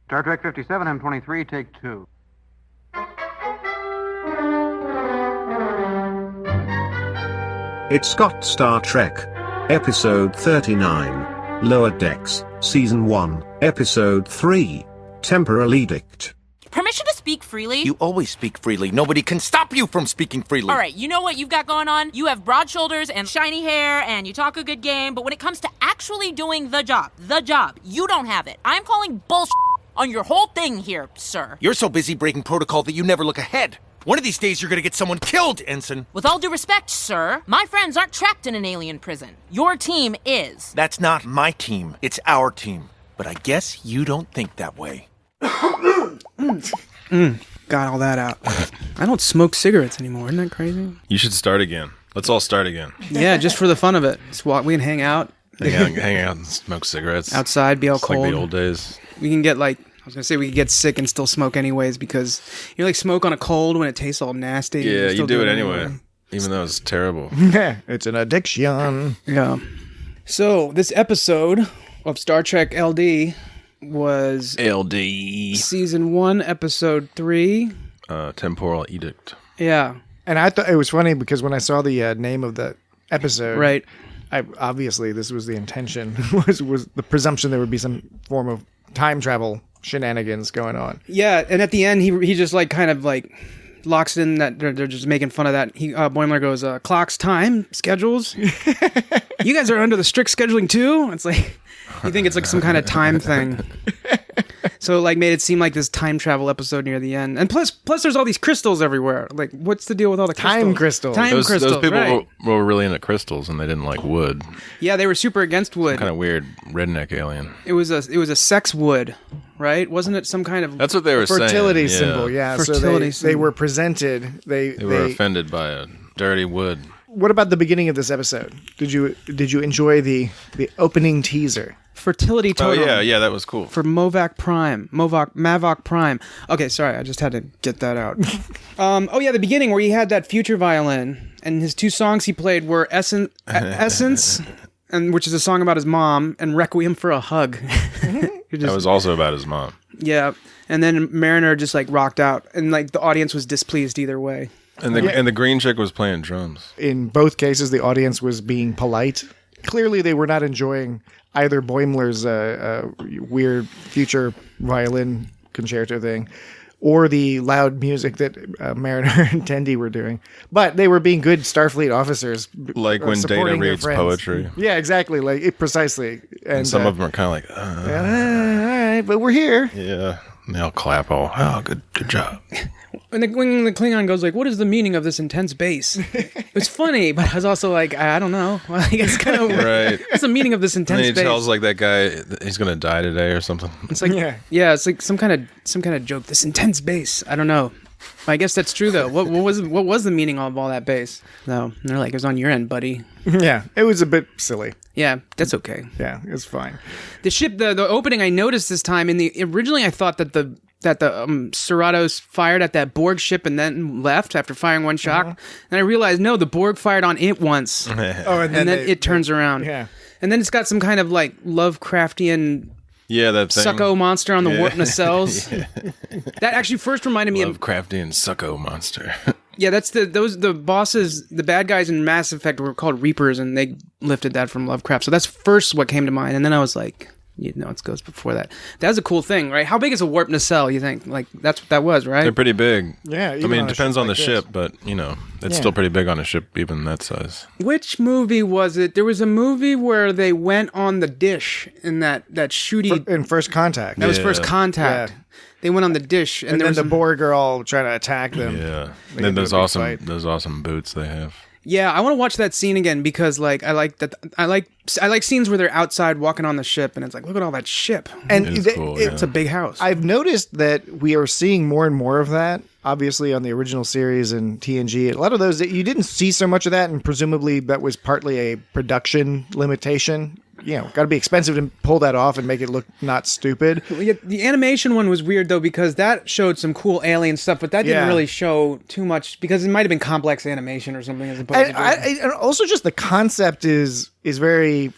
Star Trek 57, M23, take 2. It's Scott Star Trek. Episode 39. Lower Decks, Season 1, Episode 3. Temporal Edict. Permission to speak freely? You always speak freely. Nobody can stop you from speaking freely. All right, you know what you've got going on? You have broad shoulders and shiny hair, and you talk a good game, but when it comes to actually doing the job, you don't have it. I'm calling bullshit on your whole thing here, sir. You're so busy breaking protocol that you never look ahead. One of these days you're gonna get someone killed, Ensign. With all due respect, sir, my friends aren't trapped in an alien prison. Your team is. That's not my team. It's our team. But I guess you don't think that way. Got all that out. I don't smoke cigarettes anymore. Isn't that crazy? You should start again. Let's all start again. Yeah, just for the fun of it. Just walk. We can hang out Hang out and smoke cigarettes. outside, be all It's cold. like the old days. We can get we could get sick and still smoke anyways because you smoke on a cold when it tastes all nasty. Yeah, still you do it anyway. Even though it's terrible. It's an addiction. Yeah. So this episode of Star Trek LD was LD. Season 1, Episode 3. Temporal Edict. Yeah. And I thought it was funny because when I saw the name of the episode, Right. Obviously this was the intention, was the presumption there would be some form of time travel shenanigans going on. Yeah, and at the end he just locks it in that they're just making fun of that. Boimler goes, clocks, time, schedules. You guys are under the strict scheduling too? It's like, you think it's like some kind of time thing. So made it seem like this time travel episode near the end. And plus there's all these crystals everywhere. Like, what's the deal with all the crystals? Time crystals. Those people right. were really into crystals and they didn't like wood. Yeah, they were super against wood. Kind of weird redneck alien. It was a sex wood, right? Wasn't it some kind of That's what they were fertility saying. symbol, yeah. Fertility So they symbol. were presented. They were offended by a dirty wood. What about the beginning of this episode? Did you enjoy the opening teaser? fertility totem? Oh yeah, that was cool. For Mavok Prime. Okay, sorry, I just had to get that out. The beginning where he had that future violin, and his two songs he played were Essence, and which is a song about his mom, and Requiem for a Hug. That was also about his mom. Yeah, and then Mariner just rocked out, and the audience was displeased either way. And the green chick was playing drums. In both cases, the audience was being polite. Clearly, they were not enjoying either Boimler's weird future violin concerto thing or the loud music that Mariner and Tendi were doing. But they were being good Starfleet officers. Like when Data supporting their reads friends. poetry. Yeah, exactly. Precisely. And some of them are kind of all right, but we're here. Yeah. And they'll clap all, good job. When the Klingon goes what is the meaning of this intense bass? It's funny, but I was also I don't know. It's kind of right. What's the meaning of this intense And he bass? tells that guy that he's gonna die today or something. It's it's like some kind of joke. This intense bass. I don't know. I guess that's true though. What was the meaning of all that bass? No, and they're it was on your end, buddy. Yeah, it was a bit silly. Yeah, that's okay. Yeah, it's fine. The ship, the opening I noticed this time originally I thought that the Cerratos fired at that Borg ship and then left after firing one shot. And I realized, no, the Borg fired on it once. and then it turns around. Yeah. And then it's got some kind of Lovecraftian that thing. succo monster on the warp nacelles. That actually first reminded me of Lovecraftian succo monster. Yeah, that's the bosses, the bad guys in Mass Effect were called Reapers, and they lifted that from Lovecraft. So that's first what came to mind, and then I was like, it goes before that. That's a cool thing, right? How big is a warp nacelle, you think? That's what that was, right? They're pretty big. Yeah. I mean, it depends on the ship, but, it's still pretty big on a ship, even that size. Which movie was it? There was a movie where they went on the dish in that shooty... In First Contact. That was First Contact. Yeah. They went on the dish, and then the Borg are all trying to attack them. Yeah. They And then get into a big fight. those awesome boots they have. Yeah, I want to watch that scene again because I like scenes where they're outside walking on the ship and it's look at all that ship. And It is cool, It's a big house. I've noticed that we are seeing more and more of that. Obviously, on the original series and TNG, a lot of those that you didn't see so much of that, and presumably that was partly a production limitation. Got to be expensive to pull that off and make it look not stupid. The animation one was weird though because that showed some cool alien stuff, but that didn't really show too much because it might have been complex animation or something as opposed to. And also, just the concept is very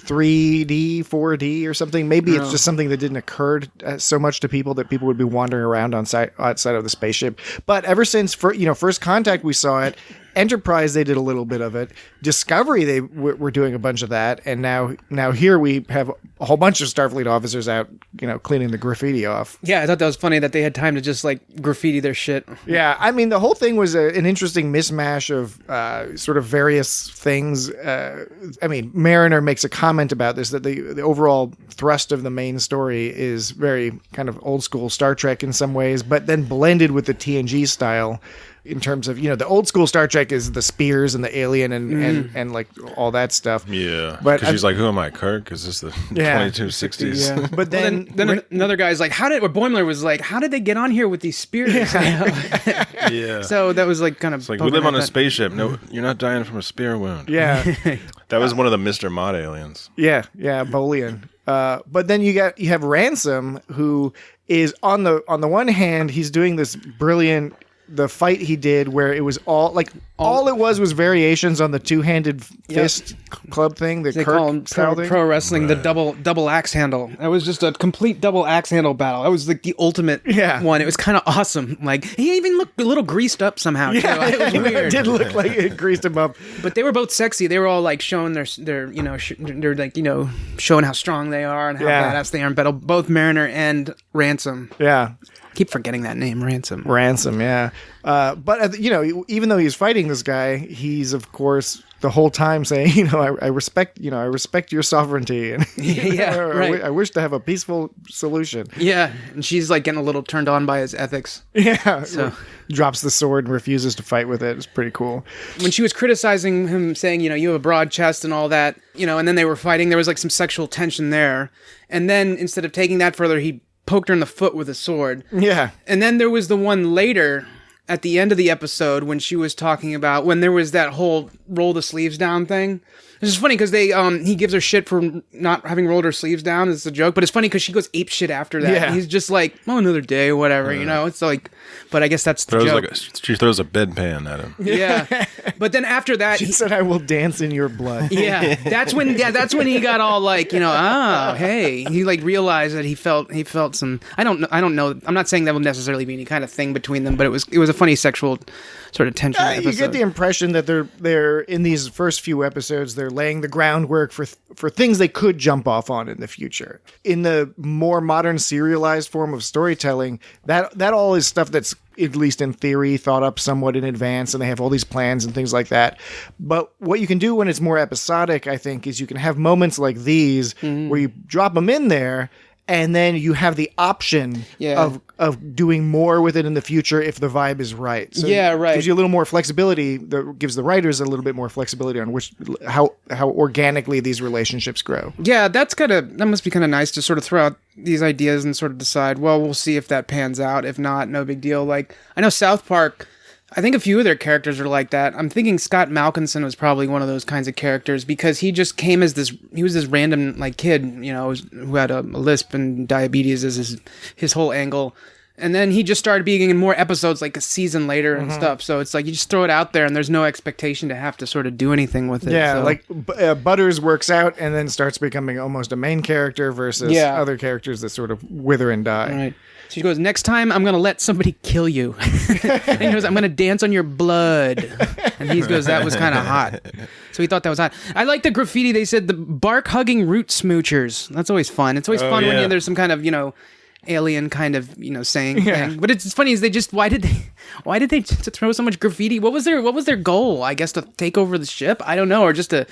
3D, 4D or something. Maybe it's just something that didn't occur so much to people that people would be wandering around outside of the spaceship. But ever since First Contact, we saw it. Enterprise, they did a little bit of it. Discovery, they were doing a bunch of that, and now here we have a whole bunch of Starfleet officers out, cleaning the graffiti off. Yeah, I thought that was funny that they had time to just like graffiti their shit. Yeah, I mean the whole thing was an interesting mishmash of sort of various things. I mean, Mariner makes a comment about this, that the overall thrust of the main story is very kind of old school Star Trek in some ways, but then blended with the TNG style. In terms of, the old school Star Trek is the spears and the alien and like all that stuff. Yeah. But Because she's like, who am I, Kirk? Is this the 2260s? Yeah. But then another guy's like, Boimler was like, how did they get on here with these spears? Yeah. So that was like kind of It's like, we live on a spaceship. No, you're not dying from a spear wound. Yeah. That was one of the Mr. Mod aliens. Yeah, Bolian. But then you have Ransom, who is on the one hand, he's doing this brilliant. The fight he did where it was all it was variations on the two-handed fist club thing, the they call Kirk style thing. pro wrestling, the double axe handle. That was just a complete double axe handle battle. That was like the ultimate one. It was kind of awesome. Like he even looked a little greased up somehow. Yeah, too. It was weird. It did look like it greased him up. But they were both sexy. They were all like showing their they're like showing how strong they are and how badass they are in battle. Both Mariner and Ransom. Yeah. Keep forgetting that name, Ransom. Yeah. But even though he's fighting this guy, he's of course the whole time saying, I respect your sovereignty, and right. I wish to have a peaceful solution. Yeah, and she's like getting a little turned on by his ethics. Yeah. So drops the sword and refuses to fight with it. It's pretty cool. When she was criticizing him, saying, you have a broad chest and all that, and then they were fighting, there was like some sexual tension there, and then instead of taking that further, he poked her in the foot with a sword. Yeah. And then there was the one later at the end of the episode when she was talking about when there was that whole roll the sleeves down thing. It's just funny because he gives her shit for not having rolled her sleeves down. It's a joke, but it's funny because she goes ape shit after that. Yeah. He's just like, another day or whatever, It's like, but I guess that's the joke. She throws a bedpan at him. Yeah. But then after that, She said, "I will dance in your blood." yeah, that's when he got all like, hey, he like realized that he felt some. I don't know. I'm not saying that will necessarily be any kind of thing between them, but it was a funny sexual sort of tension. You get the impression that they're in these first few episodes, they're laying the groundwork for things they could jump off on in the future. In the more modern serialized form of storytelling, that all is stuff that's, at least in theory, thought up somewhat in advance, and they have all these plans and things like that. But what you can do when it's more episodic, I think, is you can have moments like these where you drop them in there, and then you have the option of doing more with it in the future if the vibe is right. So right. It gives you a little more flexibility. That gives the writers a little bit more flexibility on how organically these relationships grow. Yeah, that must be kind of nice to sort of throw out these ideas and sort of decide, well, we'll see if that pans out. If not, no big deal. Like, I know South Park, I think a few of their characters are like that. I'm thinking Scott Malkinson was probably one of those kinds of characters because he just came as he was this random like kid, who had a lisp and diabetes as his whole angle. And then he just started being in more episodes like a season later and stuff. So it's like you just throw it out there and there's no expectation to have to sort of do anything with it. Yeah, so. like Butters works out and then starts becoming almost a main character versus other characters that sort of wither and die. Right. So she goes, next time I'm going to let somebody kill you. And he goes, I'm going to dance on your blood. And he goes, that was kind of hot. So he thought that was hot. I like the graffiti. They said the bark-hugging root smoochers. That's always fun. It's always fun when there's some kind of, alien kind of saying thing. But it's funny is why did they throw so much graffiti? What was their goal? I guess to take over the ship? I don't know, or just to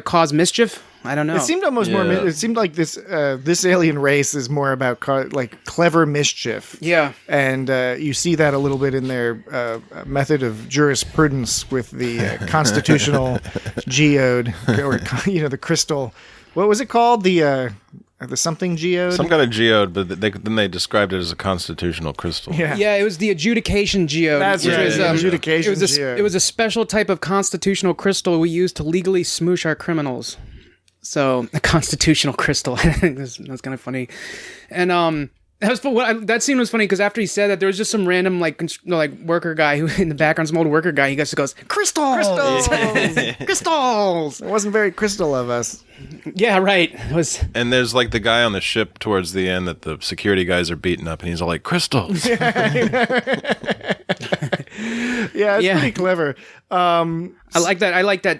cause mischief? I don't know. It seemed almost more. It seemed like this alien race is more about clever mischief. Yeah, and you see that a little bit in their method of jurisprudence with the constitutional geode, or the crystal. What was it called? The something geode? Some kind of geode, but then they described it as a constitutional crystal. Yeah, it was the adjudication geode. That's right. Adjudication geode. It was a special type of constitutional crystal we use to legally smoosh our criminals. So, a constitutional crystal. I think that's kind of funny. And That was that scene was funny because after he said that, there was just some random like worker guy who in the background, some old worker guy. He goes, crystals. Crystals. It wasn't very crystal of us. Yeah, right. It was. And there's like the guy on the ship towards the end that the security guys are beating up, and he's all like, crystals. Yeah, it's pretty clever. I like that. I like that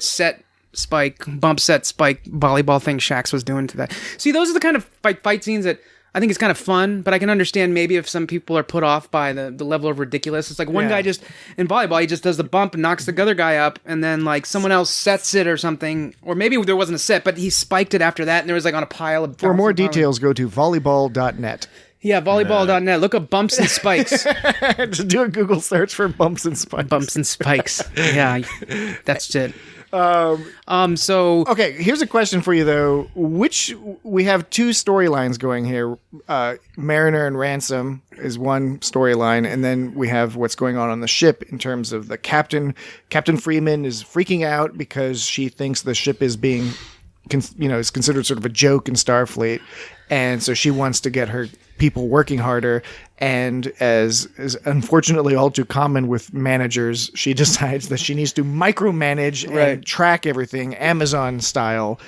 bump set spike volleyball thing Shax was doing to that. See, those are the kind of fight scenes that I think it's kind of fun, but I can understand maybe if some people are put off by the level of ridiculous. It's like one guy just, in volleyball, he just does the bump and knocks the other guy up, and then like someone else sets it or something. Or maybe there wasn't a set, but he spiked it after that, and there was like on a pile of... For more details, go to volleyball.net. Yeah, volleyball.net. Look up bumps and spikes. Just do a Google search for bumps and spikes. Bumps and spikes. Yeah, that's it. So okay, here's a question for you though. We have two storylines going here. Mariner and Ransom is one storyline, and then we have what's going on the ship in terms of the captain. Captain Freeman is freaking out because she thinks the ship is being, is considered sort of a joke in Starfleet, and so she wants to get her people working harder. And as is unfortunately all too common with managers, she decides that she needs to micromanage and track everything Amazon style,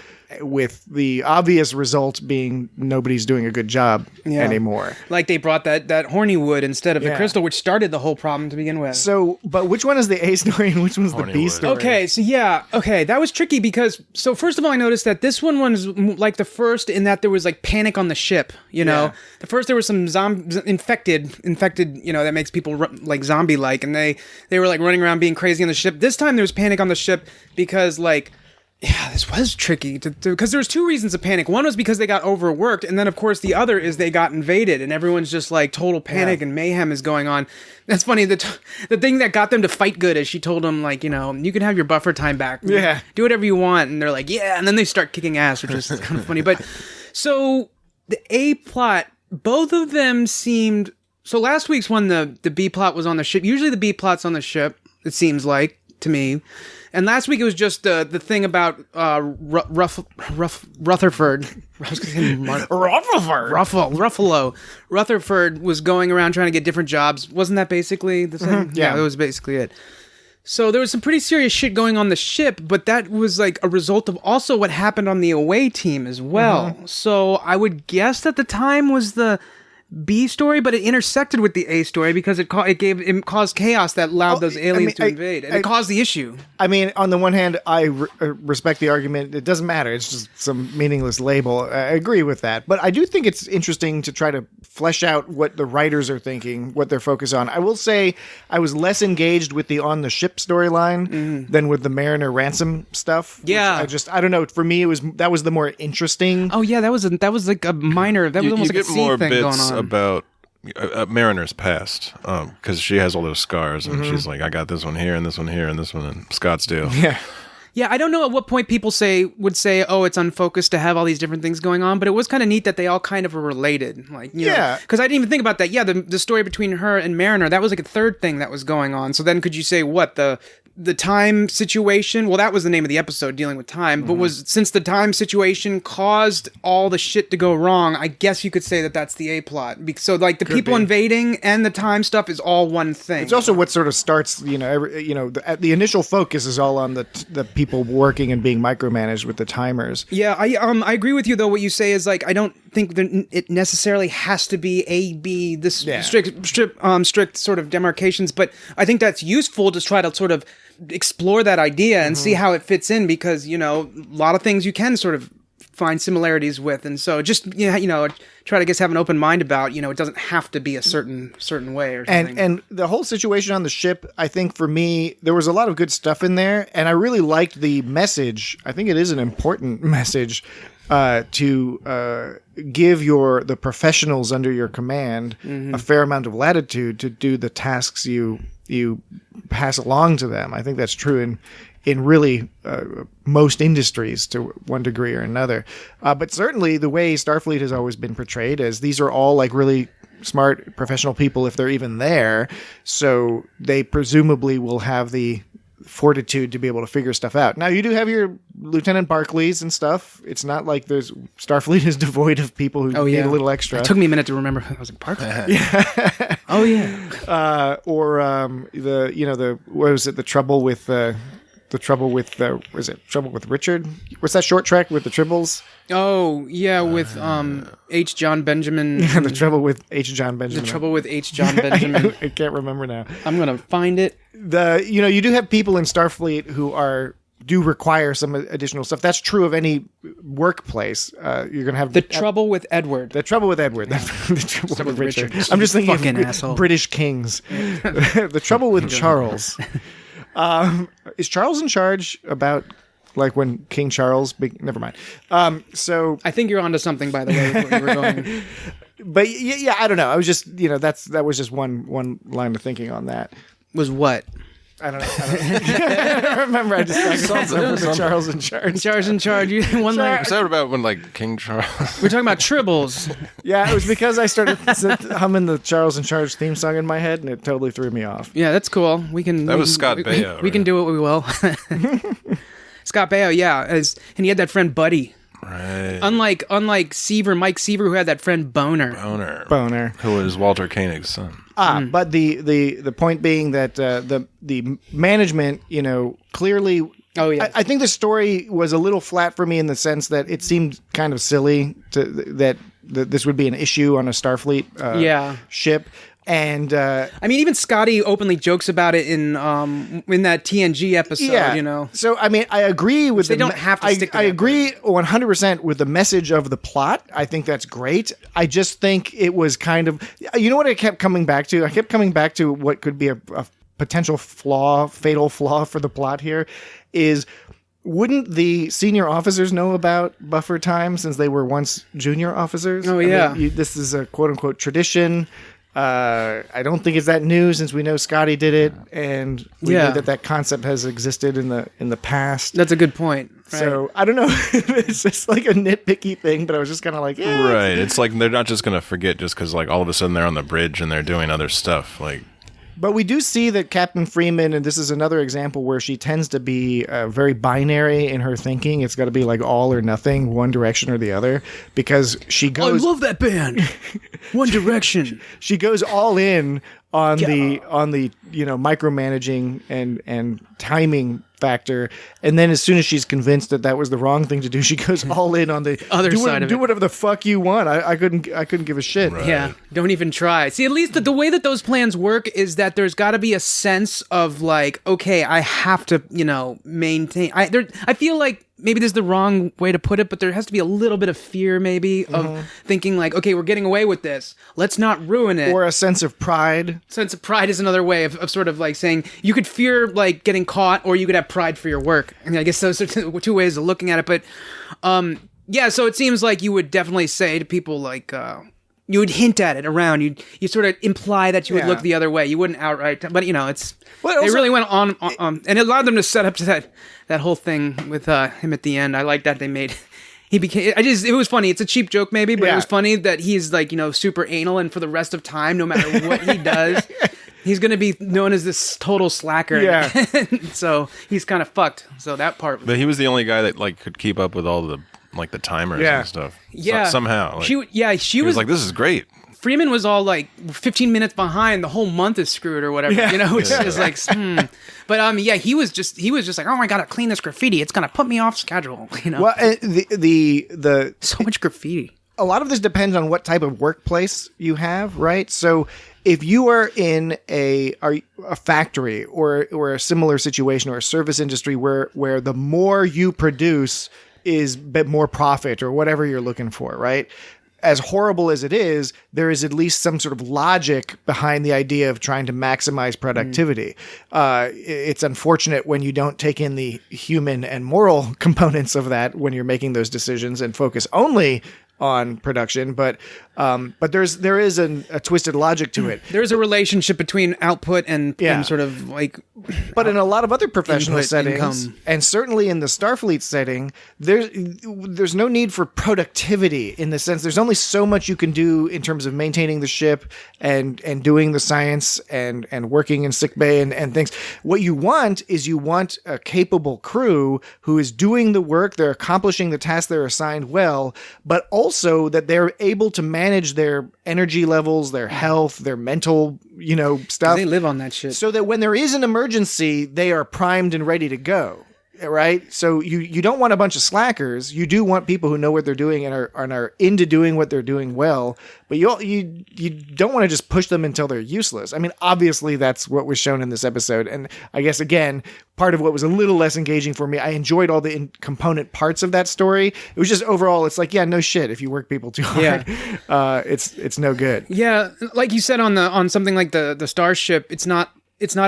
with the obvious result being nobody's doing a good job anymore. Like they brought that horny wood instead of the crystal, which started the whole problem to begin with. So, but which one is the A story and which one's the B story? Okay, so that was tricky because, so first of all, I noticed that this one was like the first in that there was like panic on the ship, The first there was some infected, that makes people like zombie-like, and they were like running around being crazy on the ship. This time there was panic on the ship because this was tricky because there was two reasons of panic. One was because they got overworked, and then of course the other is they got invaded, and everyone's just like total panic and mayhem is going on. That's funny. The thing that got them to fight good is she told them you can have your buffer time back. Yeah, do whatever you want, and they're like and then they start kicking ass, which is kind of funny. But so the A plot, both of them seemed. So last week's one, the B plot was on the ship. Usually the B plot's on the ship. It seems like to me. And last week it was just the thing about Rutherford. I was going to say Ruffalo. Rutherford was going around trying to get different jobs. Wasn't that basically the thing? Mm-hmm. Yeah, that was basically it. So there was some pretty serious shit going on the ship, but that was like a result of also what happened on the away team as well. Mm-hmm. So I would guess that the time was the B story, but it intersected with the A story because it caused chaos that allowed those aliens to invade, and it caused the issue. I mean, on the one hand, I respect the argument. It doesn't matter. It's just some meaningless label. I agree with that. But I do think it's interesting to try to flesh out what the writers are thinking, what they're focused on. I will say I was less engaged with the on the ship storyline than with the Mariner Ransom stuff. Yeah. I don't know. For me, that was the more interesting. Oh yeah, that was like a minor. That was almost like a C thing going on. About Mariner's past, because she has all those scars, and she's like, I got this one here, and this one here, and this one in Scottsdale. Yeah, I don't know at what point people would say, oh, it's unfocused to have all these different things going on, but it was kind of neat that they all kind of were related. Because I didn't even think about that. Yeah, the story between her and Mariner, that was like a third thing that was going on. So then could you say, what, the time situation? Well, that was the name of the episode, dealing with time. But since the time situation caused all the shit to go wrong, I guess you could say that that's the A plot. So like the people invading and the time stuff is all one thing. It's also what sort of starts. The initial focus is all on the people working and being micromanaged with the timers. Yeah, I agree with you though. What you say is like I don't think that it necessarily has to be A, B, strict sort of demarcations, but I think that's useful to try to sort of explore that idea and see how it fits in, because a lot of things you can sort of find similarities with, and so just try to have an open mind about it doesn't have to be a certain way or something. And the whole situation on the ship, I think for me there was a lot of good stuff in there, and I really liked the message. I think it is an important message to give the professionals under your command a fair amount of latitude to do the tasks you pass along to them. I think that's true in really most industries to one degree or another. But certainly the way Starfleet has always been portrayed as these are all like really smart professional people if they're even there. So they presumably will have the fortitude to be able to figure stuff out. Now, you do have your Lieutenant Barclays and stuff. It's not like Starfleet is devoid of people who need a little extra. It took me a minute to remember. I was like, Parker? Yeah. Oh, yeah. The trouble with Richard? What's that short trek with the Tribbles? Oh, yeah, with H. John Benjamin. Yeah, the trouble with H. John Benjamin. The trouble with H. John Benjamin. I can't remember now. I'm going to find it. You do have people in Starfleet who do require some additional stuff. That's true of any workplace. You're going to have The trouble with Edward. The trouble with Edward. The trouble with Richard. I'm just thinking Fucking of asshole. British kings. The trouble with Charles. Is Charles in charge about like when King Charles? Never mind. So I think you're onto something, by the way, with where you were going. But yeah, I don't know. I was just that was just one line of thinking on that. Was what? I don't know. I don't remember. I just saw something with Charles in charge. Charles in charge. One line. Is that about when like King Charles? We're talking about tribbles. Yeah, it was because I started humming the Charles in Charge theme song in my head, and it totally threw me off. Yeah, that's cool. That was Scott Baio. We can do what we will. Scott Baio, yeah, and he had that friend Buddy. Right. Unlike Seaver, Mike Seaver, who had that friend Boner. Boner, who was Walter Koenig's son. But the point being that the management, clearly. Oh yeah. I think the story was a little flat for me in the sense that it seemed kind of silly that this would be an issue on a Starfleet ship. And I mean, even Scotty openly jokes about it in that TNG episode. So I mean, I agree with they don't have to stick to I that. agree 100% with the message of the plot. I think that's great. I just think it was kind of, what I kept coming back to. I kept coming back to what could be a potential fatal flaw for the plot here. Is wouldn't the senior officers know about buffer time since they were once junior officers? Oh yeah, I mean, this is a quote unquote tradition. I don't think it's that new since we know Scotty did it, and we know that concept has existed in the past. That's a good point. Right. So I don't know. It's just like a nitpicky thing, but I was just kind of like, right. It's like they're not just gonna forget just because like all of a sudden they're on the bridge and they're doing other stuff like. But we do see that Captain Freeman, and this is another example where she tends to be very binary in her thinking. It's got to be like all or nothing, one direction or the other, because she goes. I love that band. One Direction. She goes all in on the micromanaging and timing factor, and then as soon as she's convinced that was the wrong thing to do, she goes all in on the other side of it. Do whatever the fuck you want. I couldn't give a shit. Right. Yeah, don't even try. See, at least the way that those plans work is that there's got to be a sense of like, okay, I have to, maintain. I feel like maybe this is the wrong way to put it, but there has to be a little bit of fear, maybe, of thinking like, okay, we're getting away with this. Let's not ruin it. Or a sense of pride. Sense of pride is another way of sort of like saying you could fear like getting caught, or you could have pride for your work. I mean, I guess those are two ways of looking at it. But so it seems like you would definitely say to people like, you would hint at it around. You sort of imply that you would look the other way. You wouldn't outright, but it's. Well, they really went on, and it allowed them to set up to that whole thing with him at the end. I like that they made. He became. It was funny. It's a cheap joke maybe, but it was funny that he's like super anal, and for the rest of time, no matter what he does. He's going to be known as this total slacker. Yeah. So he's kind of fucked. So that part. But he was the only guy that like could keep up with all the like the timers and stuff. Yeah. Somehow. Like, she was like, this is great. Freeman was all like 15 minutes behind. The whole month is screwed or whatever. Which is like. But he was just like, oh, I gotta clean this graffiti. It's gonna put me off schedule. Well, the so much graffiti. A lot of this depends on what type of workplace you have, right? So if you are in a factory or a similar situation or a service industry where the more you produce is more profit or whatever you're looking for, right? As horrible as it is, there is at least some sort of logic behind the idea of trying to maximize productivity. It's unfortunate when you don't take in the human and moral components of that when you're making those decisions and focus only on production, but there is a twisted logic to it. There's a relationship between output and Yeah. sort of like. But in a lot of other professional Input, settings, income. and certainly in the Starfleet setting, there's no need for productivity in the sense there's only so much you can do in terms of maintaining the ship and doing the science and working in sickbay and things. What you want is a capable crew who is doing the work, they're accomplishing the tasks they're assigned well, but also that they're able to manage their energy levels, their health, their mental, stuff. They live on that shit. So that when there is an emergency, they are primed and ready to go. Right? So you don't want a bunch of slackers. You do want people who know what they're doing and are into doing what they're doing well. But you don't want to just push them until they're useless. I mean, obviously that's what was shown in this episode. And I guess, again, part of what was a little less engaging for me, I enjoyed all the component parts of that story. It was just overall, it's like, yeah, no shit. If you work people too hard, it's no good. Yeah, like you said on something like the Starship, it's not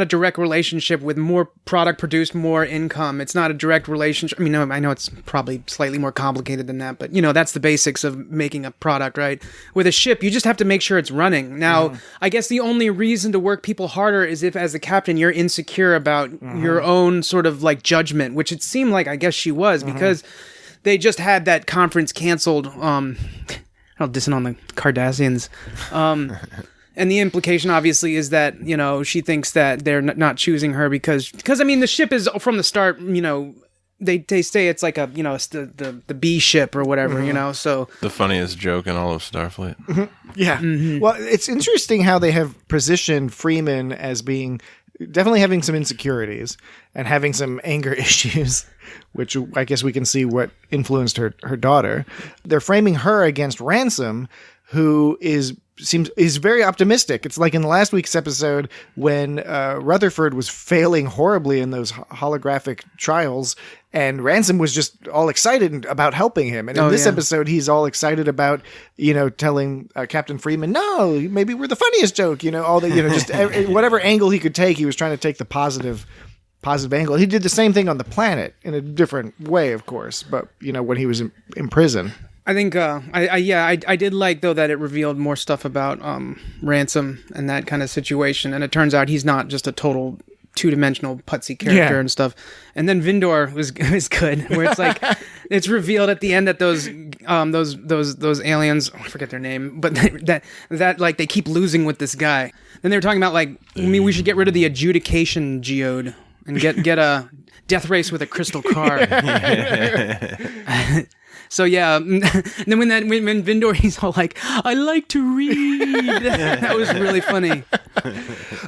a direct relationship with more product produced, more income. It's not a direct relationship. I mean, I know it's probably slightly more complicated than that, but that's the basics of making a product, right? With a ship, you just have to make sure it's running. Now, I guess the only reason to work people harder is if, as the captain, you're insecure about your own sort of like judgment, which it seemed like, I guess she was, because they just had that conference canceled. I'm dissing on the Cardassians. And the implication, obviously, is that, she thinks that they're not choosing her because I mean, the ship is from the start, they say it's like it's the B ship or whatever, so. The funniest joke in all of Starfleet. Yeah. Well, it's interesting how they have positioned Freeman as being definitely having some insecurities and having some anger issues, which I guess we can see what influenced her daughter. They're framing her against Ransom, who is very optimistic. It's like in last week's episode when Rutherford was failing horribly in those holographic trials, and Ransom was just all excited about helping him. And in this episode, he's all excited about, telling Captain Freeman, no, maybe we're the funniest joke, all the, just whatever angle he could take, he was trying to take the positive angle. He did the same thing on the planet in a different way, of course, but, when he was in prison. I think, I did like, though, that it revealed more stuff about Ransom and that kind of situation. And it turns out he's not just a total two-dimensional putsy character and stuff. And then Vindor was good, where it's like, it's revealed at the end that those aliens, I forget their name, but that like they keep losing with this guy. Then they were talking about like, we should get rid of the adjudication geode and get a death race with a crystal car. So yeah, and then when Vindor, he's all like, "I like to read." That was really funny.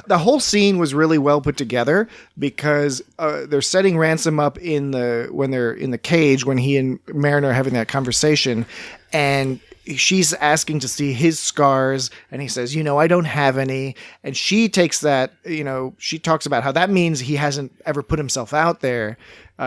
The whole scene was really well put together because they're setting Ransom up when they're in the cage when he and Mariner are having that conversation, and she's asking to see his scars, and he says, I don't have any. And she takes that, she talks about how that means he hasn't ever put himself out there.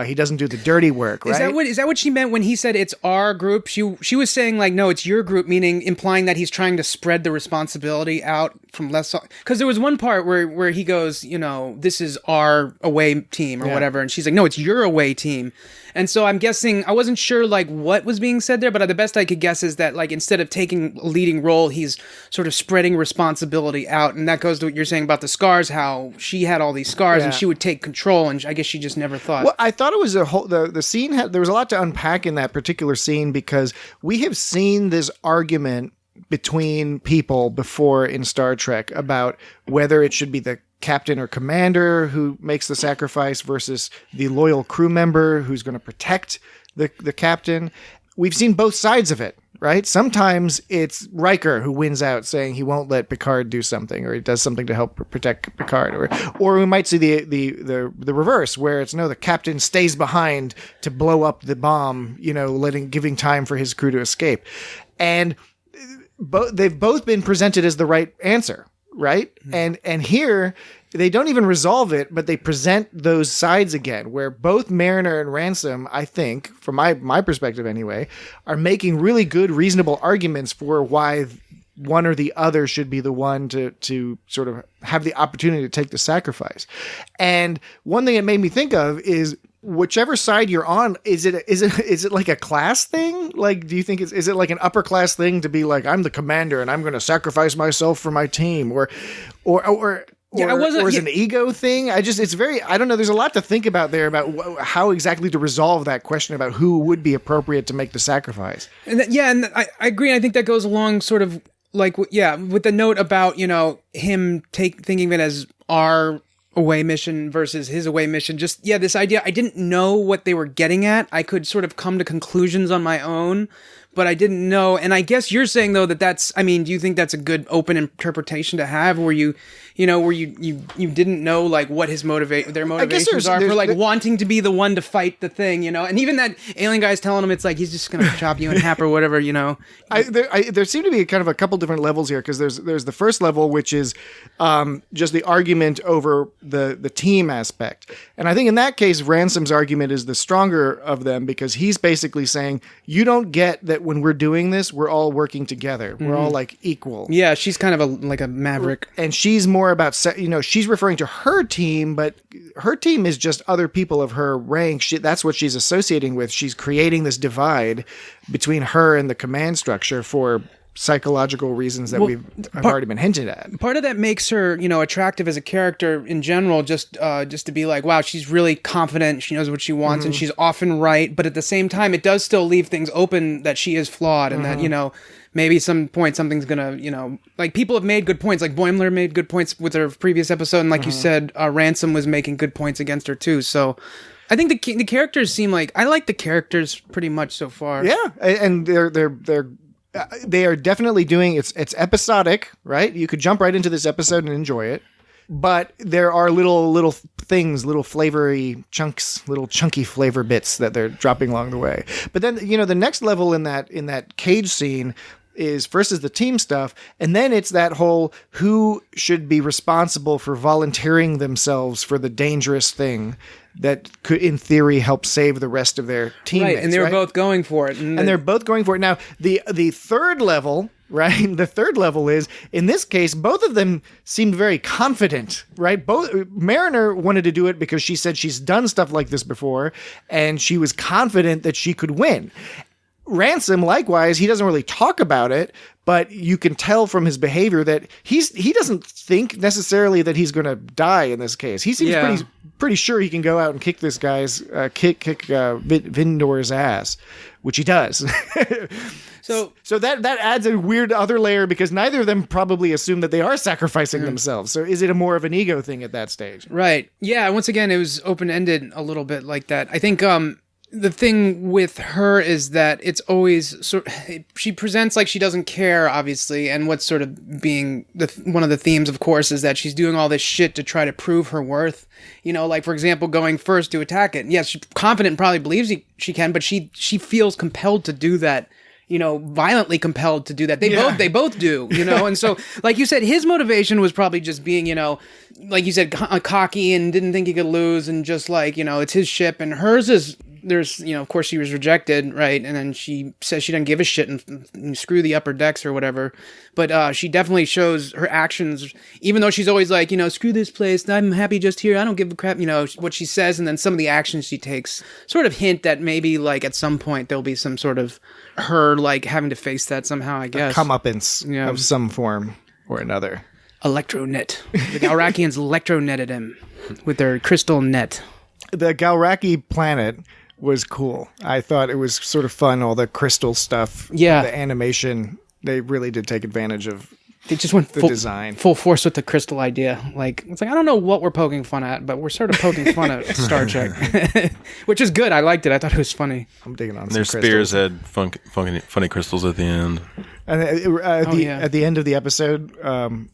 He doesn't do the dirty work, right? Is that what she meant when he said it's our group? She was saying like, no, it's your group, meaning implying that he's trying to spread the responsibility out from less. Because there was one part where he goes, this is our away team or whatever, and she's like, no, it's your away team. And so I'm guessing, I wasn't sure like what was being said there, but the best I could guess is that like instead of taking a leading role, he's sort of spreading responsibility out. And that goes to what you're saying about the scars, how she had all these scars and she would take control, and I guess she just never thought. Well, I thought it was the scene there was a lot to unpack in that particular scene because we have seen this argument between people before in Star Trek about whether it should be the captain or commander who makes the sacrifice versus the loyal crew member who's going to protect the captain. We've seen both sides of it, right? Sometimes it's Riker who wins out saying he won't let Picard do something, or he does something to help protect Picard, or we might see the reverse where it's the captain stays behind to blow up the bomb, giving time for his crew to escape. And they've both been presented as the right answer. Right. Mm-hmm. And here they don't even resolve it, but they present those sides again, where both Mariner and Ransom, I think, from my perspective anyway, are making really good, reasonable arguments for why one or the other should be the one to sort of have the opportunity to take the sacrifice. And one thing it made me think of is whichever side you're on, is it like a class thing? Like, do you think is it like an upper class thing to be like, I'm the commander and I'm going to sacrifice myself for my team, or Yeah, or is it an ego thing? I don't know. There's a lot to think about there about how exactly to resolve that question about who would be appropriate to make the sacrifice. And I agree. And I think that goes along sort of like, with the note about, him thinking of it as our away mission versus his away mission. Just, this idea, I didn't know what they were getting at. I could sort of come to conclusions on my own, but I didn't know. And I guess you're saying, though, do you think that's a good open interpretation to have, where you didn't know like what their motivations are for like wanting to be the one to fight the thing, and even that alien guy's telling him it's like he's just gonna chop you in half or whatever, There seem to be kind of a couple different levels here, because there's the first level, which is just the argument over the team aspect, and I think in that case Ransom's argument is the stronger of them, because he's basically saying you don't get that when we're doing this we're all working together, we're all like equal. Yeah, she's kind of like a maverick, and she's more about she's referring to her team, but her team is just other people of her rank. That's what she's associating with. She's creating this divide between her and the command structure for psychological reasons that have already been hinted at. Part of that makes her, attractive as a character in general, just to be like, wow, she's really confident, she knows what she wants, and she's often right, but at the same time, it does still leave things open that she is flawed, and that, maybe some point something's gonna, like people have made good points, like Boimler made good points with her previous episode, and like you said, Ransom was making good points against her too, so I think the characters seem like, I like the characters pretty much so far. Yeah, and they are definitely doing it's episodic, right? You could jump right into this episode and enjoy it, but there are little things, little flavory chunks, little chunky flavor bits that they're dropping along the way. But then the next level in that cage scene is the team stuff, and then it's that whole who should be responsible for volunteering themselves for the dangerous thing that could, in theory, help save the rest of their teammates. Right, and they were both going for it. And they're both going for it. Now, the third level, right? The third level is, in this case, both of them seemed very confident, right? Mariner wanted to do it because she said she's done stuff like this before, and she was confident that she could win. Ransom, likewise, he doesn't really talk about it, but you can tell from his behavior that he doesn't think necessarily that he's going to die in this case. He seems pretty sure he can go out and kick this guy's Vindor's ass, which he does. So that adds a weird other layer, because neither of them probably assume that they are sacrificing themselves. So is it more of an ego thing at that stage? Right. Yeah. Once again, it was open-ended a little bit like that. I think the thing with her is that it's always she presents like she doesn't care, obviously, and what's sort of being one of the themes, of course, is that she's doing all this shit to try to prove her worth. Like, for example, going first to attack it. Yes, she's confident and probably believes she can, but she feels compelled to do that. Violently compelled to do that. They both do, and so, like you said, his motivation was probably just being, like you said, cocky and didn't think he could lose, and just like, it's his ship, and hers is, of course she was rejected, right? And then she says she doesn't give a shit and screw the upper decks or whatever. But she definitely shows her actions, even though she's always like, screw this place, I'm happy just here, I don't give a crap, what she says, and then some of the actions she takes sort of hint that maybe like at some point there'll be some sort of her like having to face that somehow, I guess. A comeuppance of some form or another. Electronet. The Galrakians electronetted him with their crystal net. The Galraki planet was cool. I thought it was sort of fun, all the crystal stuff. Yeah. The animation, they really did take advantage of They just went design. Full force with the crystal idea. Like, it's like, I don't know what we're poking fun at, but we're sort of poking fun at Star Trek. Which is good. I liked it. I thought it was funny. I'm digging on their some spears crystals. had funny crystals at the end. And at the end of the episode,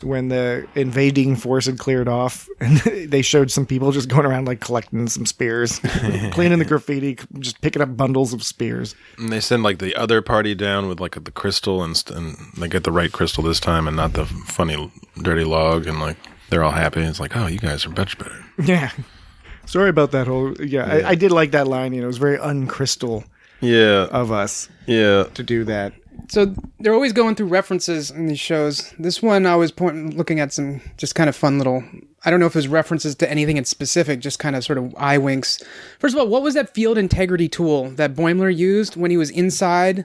when the invading force had cleared off, and they showed some people just going around like collecting some spears, cleaning the graffiti, just picking up bundles of spears. And they send like the other party down with like the crystal, and they get the right crystal this time, and not the funny dirty log, and like they're all happy. It's like, oh, you guys are much better. Yeah. Sorry about that whole. Yeah. I did like that line. It was very uncrystal. Yeah. Of us. Yeah. To do that. So they're always going through references in these shows. This one, I was looking at some just kind of fun little I don't know if it was references to anything in specific, just kind of sort of eye winks. First of all, what was that field integrity tool that Boimler used when he was inside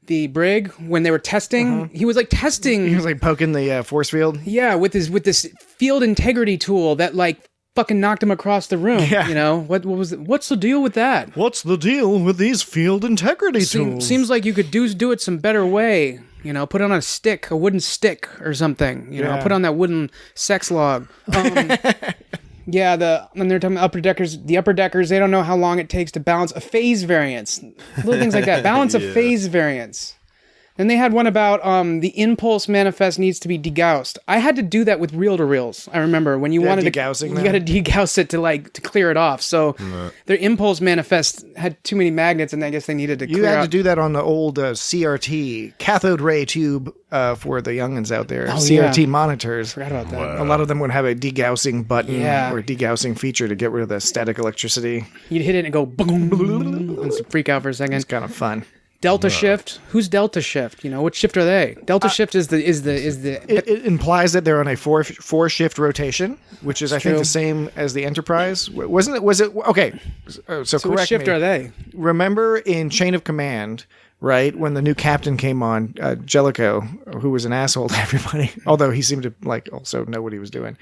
the brig when they were testing? He was like testing. He was like poking the force field. Yeah, with this field integrity tool that like fucking knocked him across the room. Yeah. You know what's the deal with that? What's the deal with these field integrity tools? Seems like you could do it some better way. You know, put it on a stick, a wooden stick or something. You know, put on that wooden sex log. Yeah, when they're talking the upper deckers, they don't know how long it takes to balance a phase variance. Little things like that. Balance a phase variance. Then they had one about the impulse manifest needs to be degaussed. I had to do that with reel-to-reels. I remember when you wanted degaussing you got to degauss it to clear it off. So their impulse manifest had too many magnets, and I guess they needed to clear You had out. to do that on the old CRT, cathode ray tube, for the youngins out there. Oh, CRT yeah. monitors. Forgot about that. A lot of them would have a degaussing button Yeah. or degaussing feature to get rid of the static electricity. You'd hit it and go boom, boom, and freak out for a second. It's kind of fun. Delta shift. Who's delta shift? You know, what shift are they? Delta shift is the It implies that they're on a four shift rotation, which is I think true. the same as the Enterprise. Wasn't it? Was it okay? So so correct what shift me. are they? Remember in Chain of Command, right, when the new captain came on, Jellicoe, who was an asshole to everybody, although he seemed to like also know what he was doing.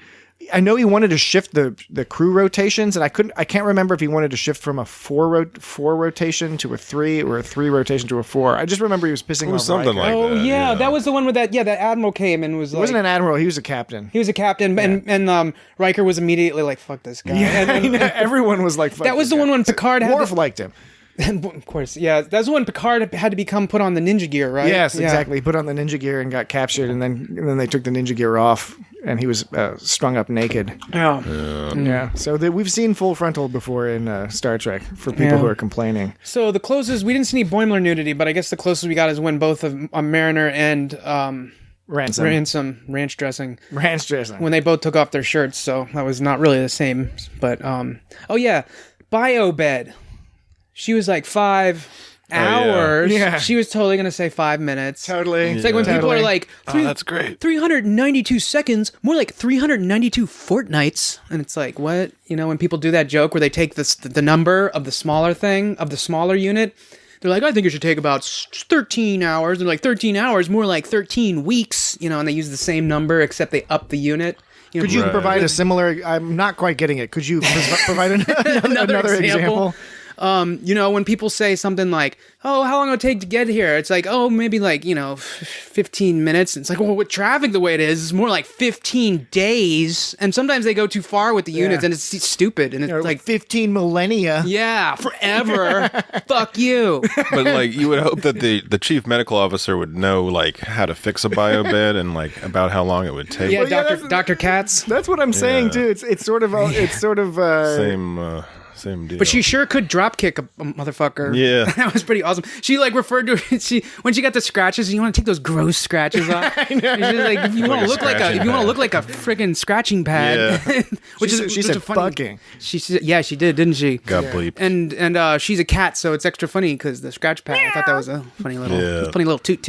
I know he wanted to shift the crew rotations, and I can't remember if he wanted to shift from a four rotation to a 3 or a 3 rotation to a 4. I just remember he was pissing off something Riker. like Oh that, yeah, yeah. that was the one where that admiral came and was He like, wasn't an admiral, he was a captain. he was a captain, and Riker was immediately like, fuck this guy. And Everyone was like, fuck that was this the one guy. when Picard had Worf liked him. and of course, yeah, that's when Picard had to become put on the ninja gear, right? Yes, Yeah. exactly. He put on the ninja gear and got captured, and then they took the ninja gear off, and he was strung up naked. Yeah. Yeah. So we've seen full frontal before in Star Trek for people Yeah. who are complaining. So the closest we didn't see any Boimler nudity, but I guess the closest we got is when both of Mariner and Ransom. ranch dressing Ranch dressing. when they both took off their shirts. So that was not really the same. But oh yeah, bio bed. She was like 5 hours. Yeah. She was totally gonna say 5 minutes. Totally. It's like when people are like, Oh, that's great. 392 seconds, more like 392 fortnights. And it's like, what? You know, when people do that joke where they take the number of the smaller thing, of the smaller unit, they're like, I think it should take about 13 hours. They're like, 13 hours, more like 13 weeks, you know, and they use the same number except they up the unit. You know, Could you Right. provide a similar? I'm not quite getting it. Could you provide another example? You know, when people say something like, oh, how long will it take to get here? It's like, oh, maybe like, 15 minutes. It's like, well, with traffic the way it is, it's more like 15 days. And sometimes they go too far with the units and it's stupid. And it's like, 15 millennia. yeah, forever. Fuck you. But like, you would hope that the chief medical officer would know like how to fix a bio bed and like about how long it would take. Yeah, Well, yeah, Dr. Katz. That's what I'm saying Yeah. too. It's sort of Same deal. But she sure could drop kick a motherfucker. Yeah. That was pretty awesome. She like referred to it, when she got the scratches, you want to take those gross scratches off. She's like, if you want to look like a freaking scratching pad. Yeah. Which She is said just a funny, fucking. She said, yeah, she did, didn't she? got bleeped. And she's a cat, so it's extra funny because the scratch pad. I thought that was a funny little toot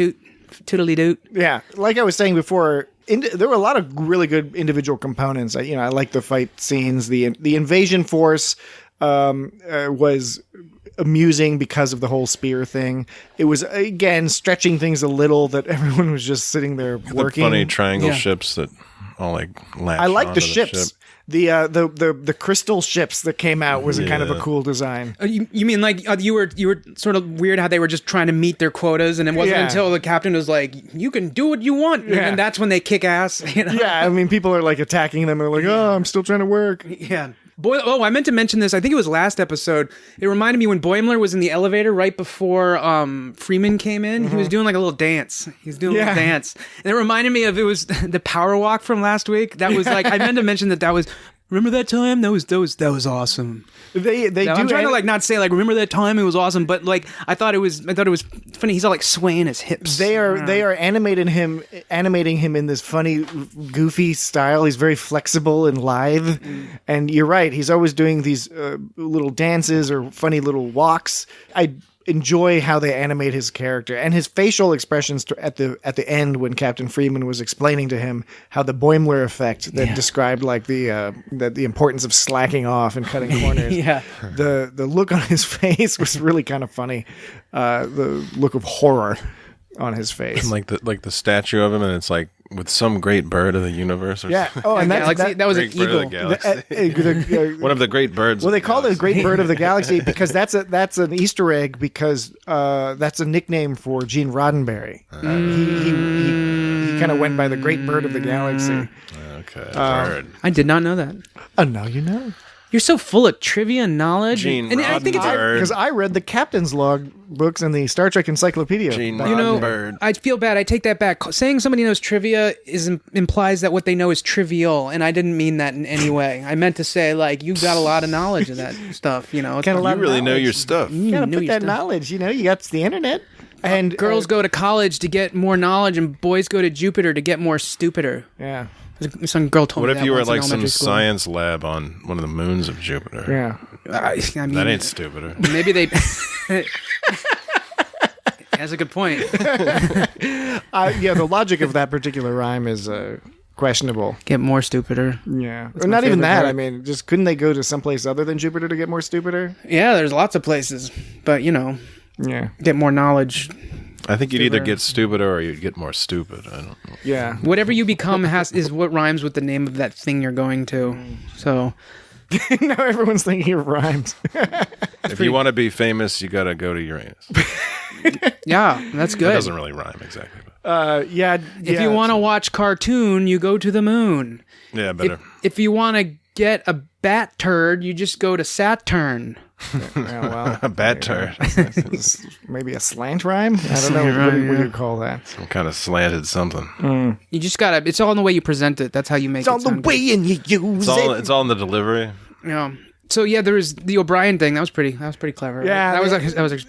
tootly doot. Yeah, like I was saying before, there were a lot of really good individual components. I like the fight scenes. The invasion force was amusing because of the whole spear thing. It was again stretching things a little that everyone was just sitting there The working. funny triangle Yeah. ships that all like latch I like onto the ships. ship. The crystal ships that came out was a kind of a Yeah. cool design. You mean like you were sort of weird how they were just trying to meet their quotas, and it wasn't Yeah. until the captain was like, "You can do what you want," Yeah. and that's when they kick ass. You know? Yeah, I mean, people are like attacking them. They're like, "Oh, I'm still trying to work." Yeah. I meant to mention this. I think it was last episode. It reminded me when Boimler was in the elevator right before Freeman came in. He was doing like a little dance. He was doing a little Yeah. dance. And it reminded me of, it was the power walk from last week. That was like, I meant to mention that was, remember that time? That was awesome. They do. I'm trying to like not say like, remember that time? It was awesome. But like, I thought it was funny. He's all like swaying his hips. They are animating him in this funny, goofy style. He's very flexible and lithe, and you're right. He's always doing these little dances or funny little walks. enjoy how they animate his character and his facial expressions at the end when Captain Freeman was explaining to him how the Boimler effect that described like the importance of slacking off and cutting corners. Yeah. The look on his face was really kind of funny. The look of horror on his face. And like the statue of him, and it's like with some great bird of the universe. Or Yeah. something. Oh, and that was an Great bird of eagle. the galaxy. One of the great birds. Well, of they the call it a galaxy. great bird of the galaxy because that's an Easter egg because that's a nickname for Gene Roddenberry. He kind of went by the great bird of the galaxy. Okay, bird. I did not know that. Now you know. You're so full of trivia and knowledge. Gene and I think it's Roddenberry. Because I read the Captain's Log books in the Star Trek Encyclopedia. Gene you know, Roddenberry. I feel bad. I take that back. Saying somebody knows trivia implies that what they know is trivial, and I didn't mean that in any way. I meant to say, like, you've got a lot of knowledge of that stuff, you know. Got a lot You of really know knowledge. your stuff. You gotta know put your that stuff. knowledge. You know, you got the internet. And Girls go to college to get more knowledge, and boys go to Jupiter to get more stupider. Yeah. Some girl told What me if that you were once in like some elementary school. science lab on one of the moons of Jupiter? Yeah. I mean, That ain't stupider. maybe they. That's a good point. Yeah, the logic of that particular rhyme is questionable. Get more stupider. Yeah. That's Or my not even favorite that. part. I mean, just couldn't they go to someplace other than Jupiter to get more stupider? Yeah, there's lots of places, but you know, Yeah. get more knowledge. I think you'd either Stupider. get stupider or you'd get more stupid. I don't know. Yeah. Whatever you become is what rhymes with the name of that thing you're going to. So Now everyone's thinking of rhymes. If you want to be famous, you got to go to Uranus. yeah, that's That good. doesn't really rhyme exactly. But Yeah. If you want to watch cartoon, you go to the moon. yeah, better. If you want to get a bat turd, you just go to Saturn. well, A bad turd. maybe a slant rhyme? I don't know. Slant What rhyme, do you yeah. call that? Some kind of slanted something. You just gotta. It's all in the way you present it. That's how you make It's it on the sound way and you use It's all in the delivery. good. Yeah. So yeah, there was the O'Brien thing. That was pretty clever. Yeah, that was the-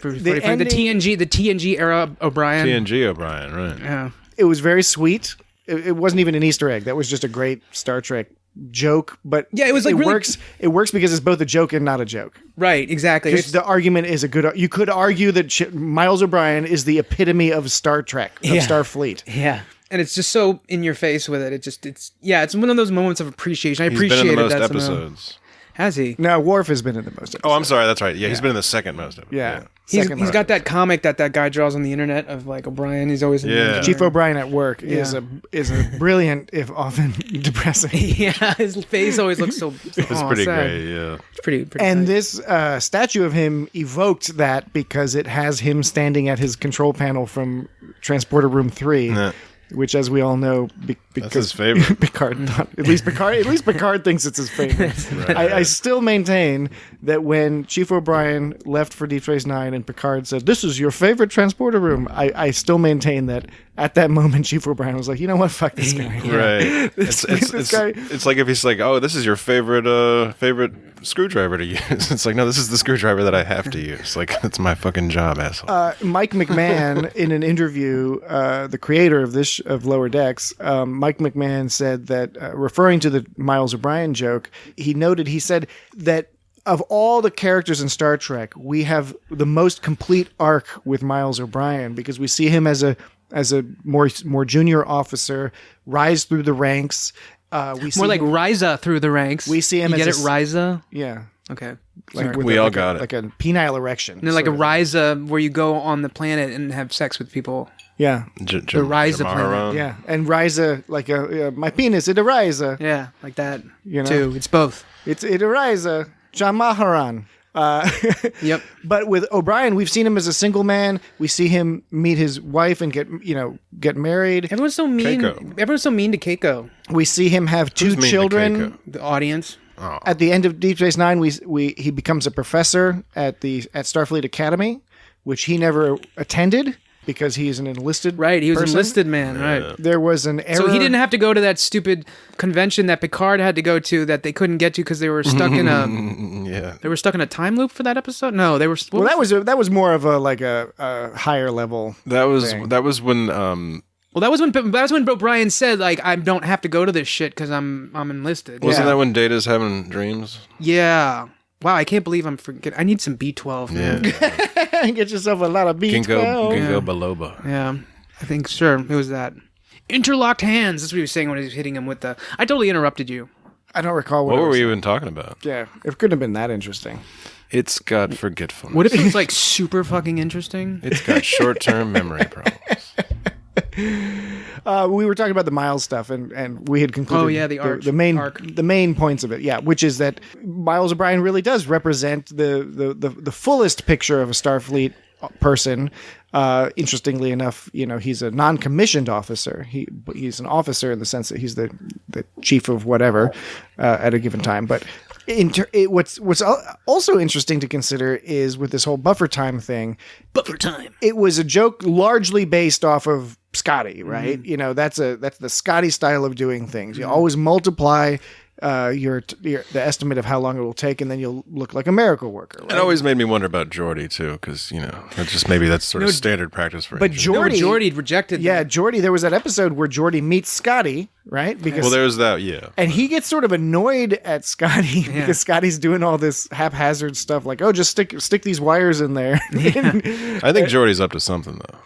pretty the funny. The TNG era O'Brien. TNG O'Brien, right. Yeah. It was very sweet. It wasn't even an Easter egg. That was just a great Star Trek joke. But Yeah, it was like really- works. It works because it's both a joke and not a joke. Right. Exactly. Because the argument is a good. You could argue that Miles O'Brien is the epitome of Star Trek, of Yeah. Starfleet. Yeah. And it's just so in your face with it. It's one of those moments of appreciation. I He's been in appreciated the most that somehow. episodes. Has he? No, Worf has been in the most. Oh, I'm sorry. That's right. Yeah, he's been in the second most of it. Yeah. He's Second got that comic that guy draws on the internet of like O'Brien. He's always in Yeah. the Chief O'Brien at work is Yeah. a brilliant, if often depressing. Yeah, his face always looks so. It's pretty great, yeah. It's pretty. And tight. this statue of him evoked that because it has him standing at his control panel from Transporter Room 3, Yeah. which, as we all know, because his favorite. Picard thought, at least Picard thinks it's his favorite. I still maintain that when Chief O'Brien left for Deep Space Nine and Picard said, "This is your favorite transporter room," I still maintain that at that moment Chief O'Brien was like, "You know what? Fuck this guy." Right. This It's guy- like if he's like, oh, this is your favorite screwdriver to use. It's like, no, this is the screwdriver that I have to use. Like, it's my fucking job, asshole. Mike McMahon, in an interview, the creator of Lower Decks, Mike McMahon said that, referring to the Miles O'Brien joke, he said that of all the characters in Star Trek, we have the most complete arc with Miles O'Brien because we see him as a more junior officer rise through the ranks. We see more like him- Ryza through the ranks. We see him You as get a it, Ryza. yeah, Okay. like Sorry. We all got it. like a penile erection. And then like a sort of. Ryza where you go on the planet and have sex with people. Yeah. The rise of Jamahara. Yeah, and Ryza, like my penis, it a Ryza. Yeah, like that. You know? Too. It's both. It's it a Ryza. Jamaharan. Yep. But with O'Brien, we've seen him as a single man. We see him meet his wife and get married. Everyone's so mean. Keiko. Everyone's so mean to Keiko. We see him have two Who's mean to children. Keiko? The audience. At the end of Deep Space Nine, he becomes a professor at Starfleet Academy, which he never attended because he's an enlisted. Right. He was person. an enlisted man. Right. There was an error. So he didn't have to go to that stupid convention that Picard had to go to that they couldn't get to because they were stuck in a Yeah. they were stuck in a time loop for that episode. No, they were. Well, that was more of a higher level. That was thing. when Well, that was when O'Brien said like I don't have to go to this shit because I'm enlisted. wasn't Yeah. that when Data's having dreams? Yeah. Wow, I can't believe I'm forgetting. I need some B12. man. Yeah. Get yourself a lot of B12. Ginkgo biloba. Yeah, I think sure it was that. Interlocked hands. That's what he was saying when he was hitting him with the. I totally interrupted you. I don't recall What I were was we saying. even talking about? Yeah, it couldn't have been that interesting. It's got forgetfulness. What if it was like super fucking interesting? It's got short-term memory problems. We were talking about the Miles stuff, and we had concluded. Oh, yeah, the arc. the main points of it. Yeah, which is that Miles O'Brien really does represent the fullest picture of a Starfleet person. Interestingly enough, he's a non-commissioned officer. He's an officer in the sense that he's the chief of whatever at a given time. But what's also interesting to consider is with this whole buffer time thing. Buffer time. It was a joke largely based off of Scotty, right? That's the Scotty style of doing things. You always multiply the estimate of how long it will take, and then you'll look like a miracle worker. Right? It always made me wonder about Geordi too, because that's sort of standard practice for. But engineers. Geordi rejected. Yeah, Geordi. There was that episode where Geordi meets Scotty, right? Because there's that, yeah. and he gets sort of annoyed at Scotty because Scotty's doing all this haphazard stuff, like, oh, just stick these wires in there. I think Geordi's up to something though.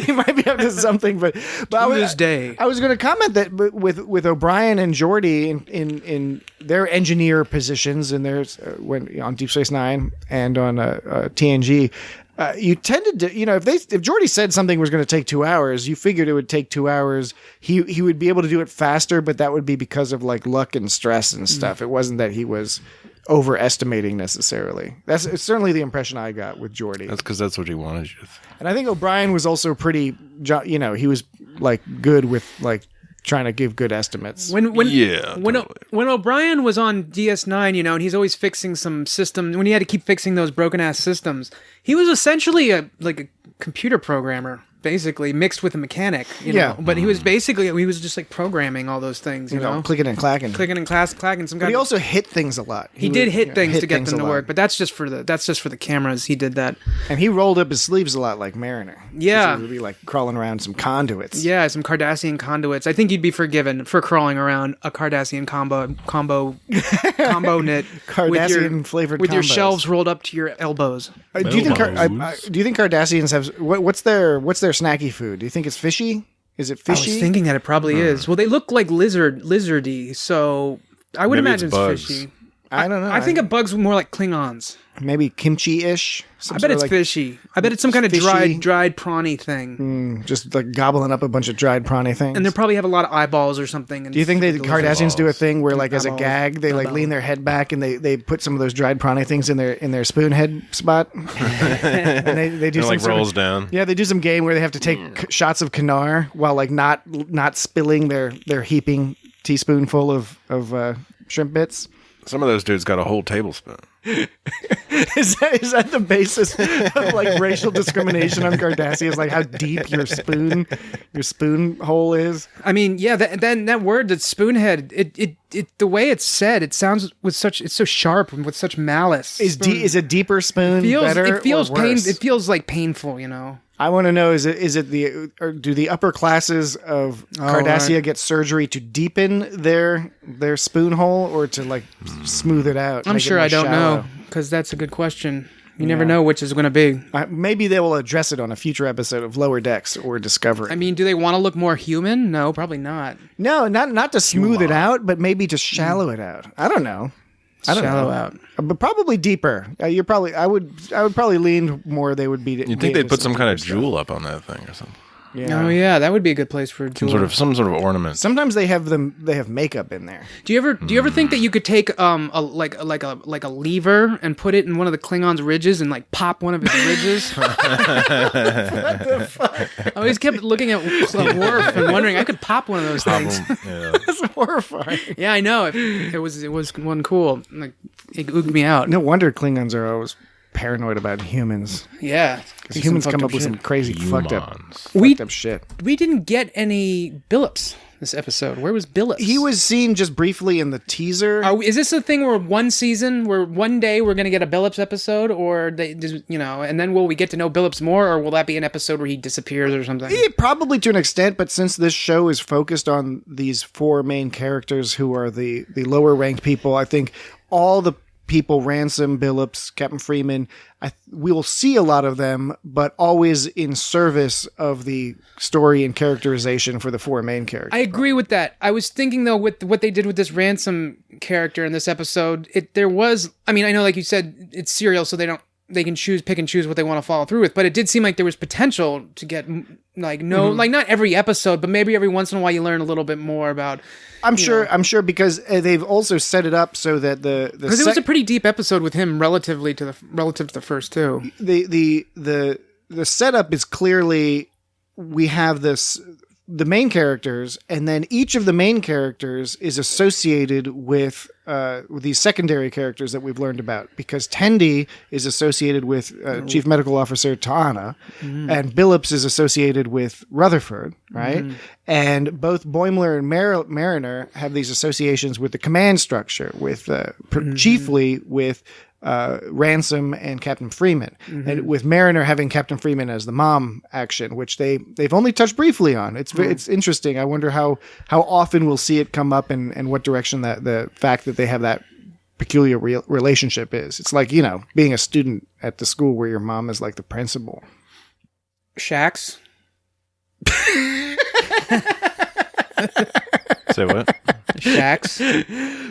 He might be up to something, but this day, I was going to comment that with O'Brien and Geordi in their engineer positions in their when on Deep Space Nine and on TNG, you tended to if Geordi said something was going to take 2 hours, you figured it would take 2 hours. He would be able to do it faster, but that would be because of like luck and stress and stuff. It wasn't that he was overestimating necessarily. It's certainly the impression I got with Geordi. That's because that's what he wanted you to think. And I think O'Brien was also pretty, he was like good with like trying to give good estimates. when totally. when O'Brien was on DS9, and he's always fixing some system. When he had to keep fixing those broken ass systems, he was essentially a computer programmer. Basically mixed with a mechanic, know. But he was just like programming all those things, clicking and clacking. clacking. But he also hit things a lot. He did hit things to get them to work, but that's just for the cameras. He did that, and he rolled up his sleeves a lot like Mariner. Yeah, he would be like crawling around some conduits. Yeah, some Cardassian conduits. I think you'd be forgiven for crawling around a Cardassian combo knit Cardassian flavored with your combos. shelves rolled up to your elbows. Do you think Cardassians have what's their snacky food? Do you think it's fishy? Is it fishy? I was thinking that it probably is. Well, they look like lizardy, so I would Maybe imagine it's it's bugs. fishy. I don't know. I think it bugs more like Klingons. Maybe kimchi-ish. I bet it's fishy. I bet it's some kind of fishy. dried prawny thing. Just like gobbling up a bunch of dried prawny things. And they probably have a lot of eyeballs or something. Do you think the Cardassians do a thing where, like, as a Eyeballs. gag, they like lean their head back and they put some of those dried prawny things in their spoon head spot? And they do It some like sort of- rolls down. Yeah, they do some game where they have to take shots of Kanar while like not spilling their heaping teaspoonful of shrimp bits. Some of those dudes got a whole tablespoon. Is that the basis of like racial discrimination on Cardassia? Is like how deep your spoon hole is? I mean, yeah. That word, that spoonhead, it the way it's said, it sounds it's so sharp and with such malice. Is a deeper spoon better? It feels or worse? It feels like painful, I want to know: is it or do the upper classes of Cardassia get surgery to deepen their spoon hole or to like smooth it out? I'm make it sure more I don't shallow? know, because that's a good question. You never know which is going to be. Maybe they will address it on a future episode of Lower Decks or Discovery. I mean, do they want to look more human? No, probably not. no, not to smooth it out, but maybe to shallow it out. I don't know. Shallow out. But probably deeper. I would probably lean more. They would be. You'd think they'd put some kind of jewel up on that thing or something. Yeah. Oh yeah, that would be a good place for a Some jewel. sort of ornament. Sometimes they have makeup in there. Do you ever think that you could take a lever and put it in one of the Klingons' ridges and like pop one of his ridges? What the fuck? I always kept looking at Worf and wondering I could pop one of those things. Yeah. That's horrifying. Yeah, I know. It was one cool. Like it oogged me out. No wonder Klingons are always paranoid about humans. Yeah, Because humans come up with some crazy fucked up shit. We didn't get any Billups this episode. Where was Billups? He was seen just briefly in the teaser. Is this a thing where one day we're going to get a Billups episode, or and then will we get to know Billups more, or will that be an episode where he disappears or something? Probably to an extent, but since this show is focused on these four main characters who are the lower ranked people, I think all the people, Ransom, Billups, Captain Freeman, we'll see a lot of them, but always in service of the story and characterization for the four main characters. I agree with that. I was thinking, though, with what they did with this Ransom character in this episode, there was, I mean, I know, like you said, it's serial, so they can pick and choose what they want to follow through with, but it did seem like there was potential to get, like, not every episode, but maybe every once in a while you learn a little bit more about. I'm sure because they've also set it up so that because it was a pretty deep episode with him relative to the first two. The setup is clearly we have the main characters, and then each of the main characters is associated with these secondary characters that we've learned about, because Tendi is associated with Chief Medical Officer Ta'ana, and Billups is associated with Rutherford, right? And both Boimler and Mariner have these associations with the command structure, with chiefly with Ransom and Captain Freeman, and with Mariner having Captain Freeman as the mom action, which they've only touched briefly on. It's interesting. I wonder how often we'll see it come up, and what direction that the fact that they have that peculiar relationship is. It's like, being a student at the school where your mom is like the principal. Shax. Say what? Shax.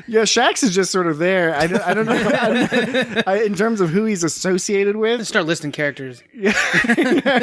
Yeah, Shax is just sort of there. I don't know. In terms of who he's associated with. Let's start listing characters. Yeah,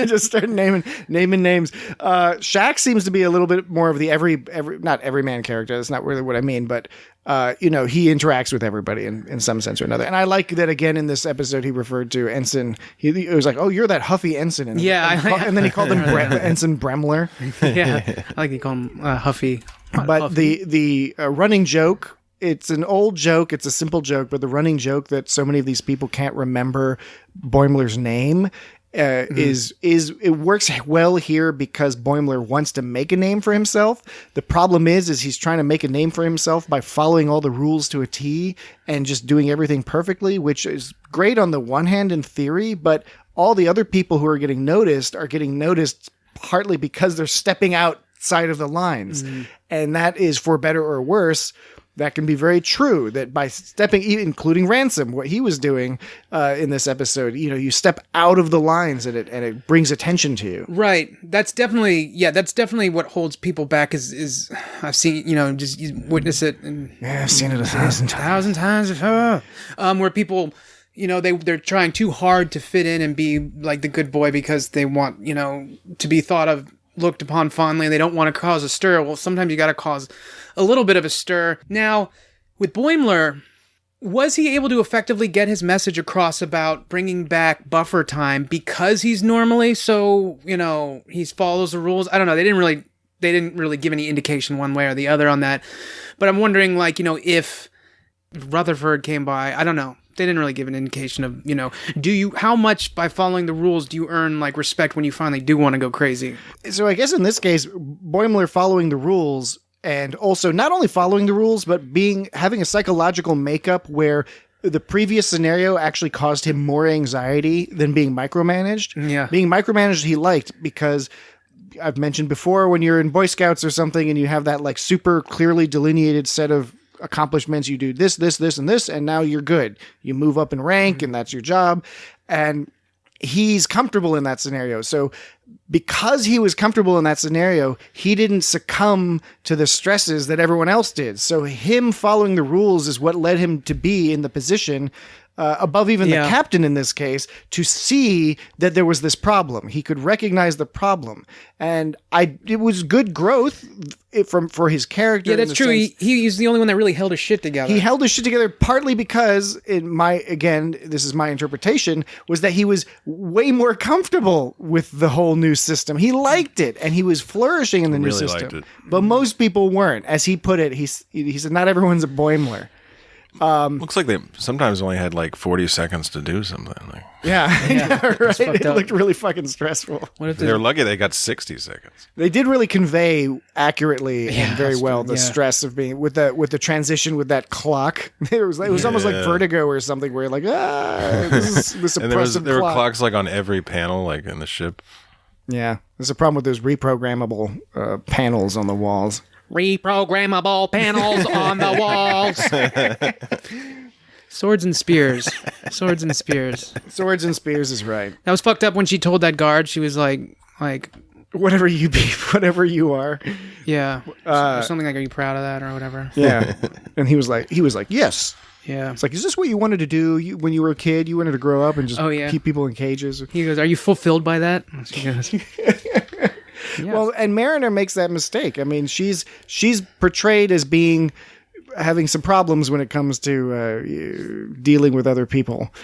just start naming names. Shax seems to be a little bit more of the not everyman character. That's not really what I mean, but he interacts with everybody in some sense or another. And I like that again in this episode he referred to Ensign. It was like, oh, you're that huffy Ensign. And then he called him Ensign Bremler. Yeah, I like he called him Huffy. But the running joke, it's an old joke, it's a simple joke, but the running joke that so many of these people can't remember Boimler's name is it works well here because Boimler wants to make a name for himself. The problem is he's trying to make a name for himself by following all the rules to a T and just doing everything perfectly, which is great on the one hand in theory, but all the other people who are getting noticed partly because they're stepping outside of the lines. And that is, for better or worse, that can be very true, that by stepping, including Ransom, what he was doing in this episode, you step out of the lines and it brings attention to you. Right. That's definitely what holds people back is I've seen, just witness it. I've seen it 1,000 times. before. Where people, they're trying too hard to fit in and be like the good boy because they want, to be thought of, looked upon fondly, and they don't want to cause a stir. Well, sometimes you got to cause a little bit of a stir. Now, with Boimler, was he able to effectively get his message across about bringing back buffer time because he's normally so, he follows the rules? I don't know. They didn't really give any indication one way or the other on that. But I'm wondering, if Rutherford came by, I don't know. They didn't really give an indication of, how much by following the rules do you earn respect when you finally do want to go crazy? So I guess in this case, Boimler following the rules, and also not only following the rules, but having a psychological makeup where the previous scenario actually caused him more anxiety than being micromanaged. Yeah. Being micromanaged he liked because I've mentioned before, when you're in Boy Scouts or something and you have that super clearly delineated set of accomplishments, you do this, and this, and now you're good. You move up in rank and that's your job. And he's comfortable in that scenario. So because he was comfortable in that scenario, he didn't succumb to the stresses that everyone else did. So him following the rules is what led him to be in the position above even the captain in this case, to see that there was this problem. He could recognize the problem. And it was good growth for his character. Yeah, that's true. He's the only one that really held his shit together. He held his shit together partly because, this is my interpretation, was that he was way more comfortable with the whole new system. He liked it, and he was flourishing in the new system. Liked it. But most people weren't. As he put it, he said, not everyone's a Boimler. Looks like they sometimes only had 40 seconds to do something. Yeah, right. It looked really fucking stressful. They're lucky they got 60 seconds. They did really convey accurately and very well the stress of being with the transition with that clock. It was almost like Vertigo or something, where you're like, this is the suppressive and there were clock. clocks on every panel, in the ship. Yeah, there's a problem with those reprogrammable panels on the walls. Reprogrammable panels on the walls. Swords and spears. Swords and spears. Swords and spears is right. That was fucked up when she told that guard. She was like, Whatever you be, whatever you are. yeah, or something like, "Are you proud of that?" or whatever. Yeah. And he was like, yes. Yeah. It's like, is this what you wanted to do when you were a kid? You wanted to grow up and just Oh, yeah. keep people in cages? He goes, "Are you fulfilled by that?" She goes, "Yes." Well, and Mariner makes that mistake. I mean, she's portrayed as having some problems when it comes to dealing with other people.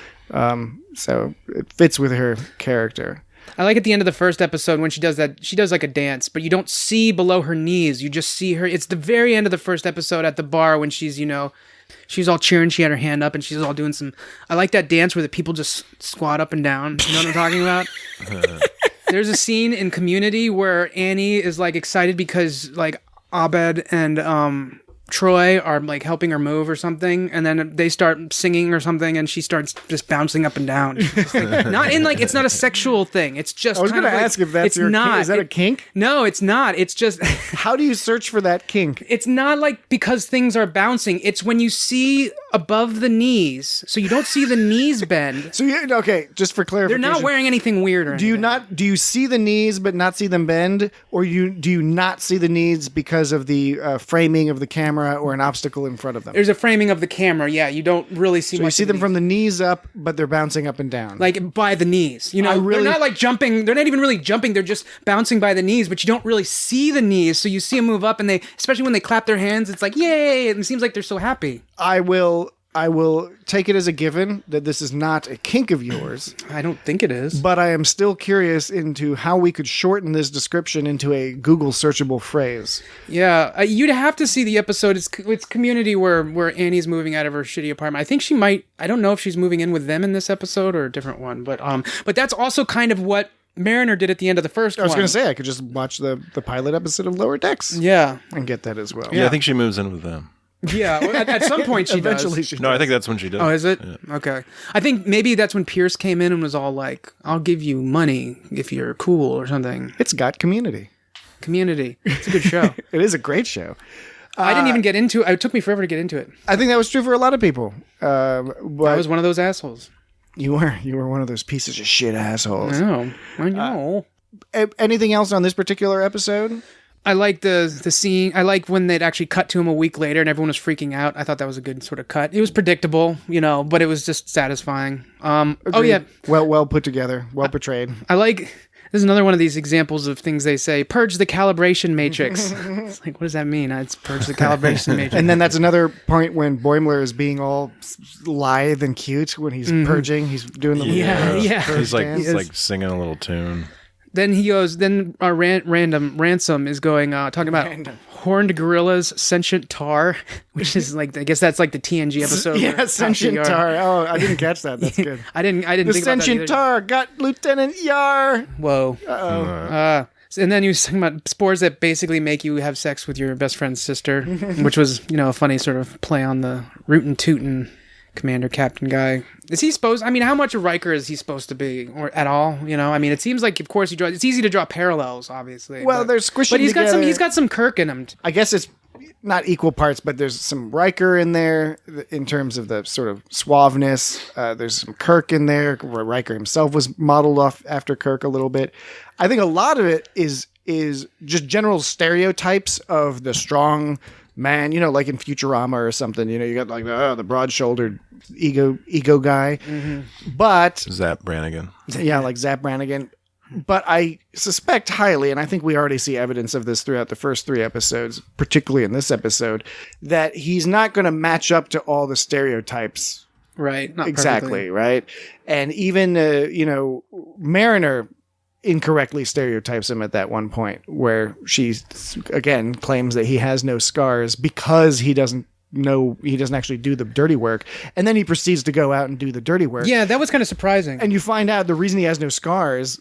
So it fits with her character. I like at the end of the first episode when she does that, she does like a dance, but you don't see below her knees. You just see her. It's the very end of the first episode at the bar when she's, she's all cheering. She had her hand up and she's all doing I like that dance where the people just squat up and down. You know what I'm talking about? There's a scene in Community where Annie is like excited because like Abed and Troy are like helping her move or something, and then they start singing or something, and she starts just bouncing up and down. Just like, not in like, it's not a sexual thing. It's just. I was going to ask if that's your kink. Is that a kink? No, it's not. It's just. How do you search for that kink? It's not like because things are bouncing. It's when you see above the knees, so you don't see the knees bend. So okay, just for clarification, they're not wearing anything weird or anything. Do you see the knees but not see them bend, or do you not see the knees because of the framing of the camera or an obstacle in front of them? There's a framing of the camera. Yeah, you don't really see. So much you see of them knees. from the knees up, but they're bouncing up and down, like by the knees. They're not like jumping. They're not even really jumping. They're just bouncing by the knees, but you don't really see the knees. So you see them move up, and especially when they clap their hands, it's like yay! And it seems like they're so happy. I will take it as a given that this is not a kink of yours. I don't think it is. But I am still curious into how we could shorten this description into a Google searchable phrase. Yeah, you'd have to see the episode. It's Community where Annie's moving out of her shitty apartment. I think she might. I don't know if she's moving in with them in this episode or a different one. But that's also kind of what Mariner did at the end of the first one. I was going to say I could just watch the pilot episode of Lower Decks. Yeah, and get that as well. Yeah, I think she moves in with them. Yeah, at some point she Eventually does. she No, does. I think that's when she does. Oh, is it? Yeah. Okay. I think maybe that's when Pierce came in and was all like, "I'll give you money if you're cool" or something. It's got Community. Community. It's a good show. It is a great show. I didn't even get into it. It took me forever to get into it. I think that was true for a lot of people. But I was one of those assholes. You were one of those pieces of shit assholes. I know. Anything else on this particular episode? I like the scene. I like when they'd actually cut to him a week later and everyone was freaking out. I thought that was a good sort of cut. It was predictable, but it was just satisfying. Oh yeah, well put together, well portrayed. I like. This is another one of these examples of things they say. Purge the calibration matrix. It's like, what does that mean? It's purge the calibration matrix. And then that's another point when Boimler is being all lithe and cute when he's purging. He's doing the He's like dance. he's like singing a little tune. Then he goes. Then our Ransom is going talking about horned gorillas, sentient tar, which is like I guess that's like the TNG episode. Yeah, sentient tar. Oh, I didn't catch that. That's good. I didn't. The think about that sentient either. tar got Lieutenant Yar. Whoa. Uh-oh. And then he was talking about spores that basically make you have sex with your best friend's sister, which was a funny sort of play on the rootin' tootin' commander captain guy. Is he supposed? I mean, how much of Riker is he supposed to be, or at all? I mean, it seems like, of course, it's easy to draw parallels, obviously. Well, they're squishing but together. He's got some Kirk in him. I guess it's not equal parts, but there's some Riker in there in terms of the sort of suaveness. There's some Kirk in there where Riker himself was modeled off after Kirk a little bit. I think a lot of it is just general stereotypes of the strong man, like in Futurama or something. You got like the broad-shouldered ego guy. But Zap Brannigan. yeah, like Zap Brannigan. But I suspect highly, and I think we already see evidence of this throughout the first 3 episodes, particularly in this episode, that he's not going to match up to all the stereotypes. Right. Not Exactly, perfectly. right? And even, Mariner incorrectly stereotypes him at that one point where she, again, claims that he has no scars because he doesn't actually do the dirty work, and then he proceeds to go out and do the dirty work. Yeah, that was kind of surprising. And you find out the reason he has no scars,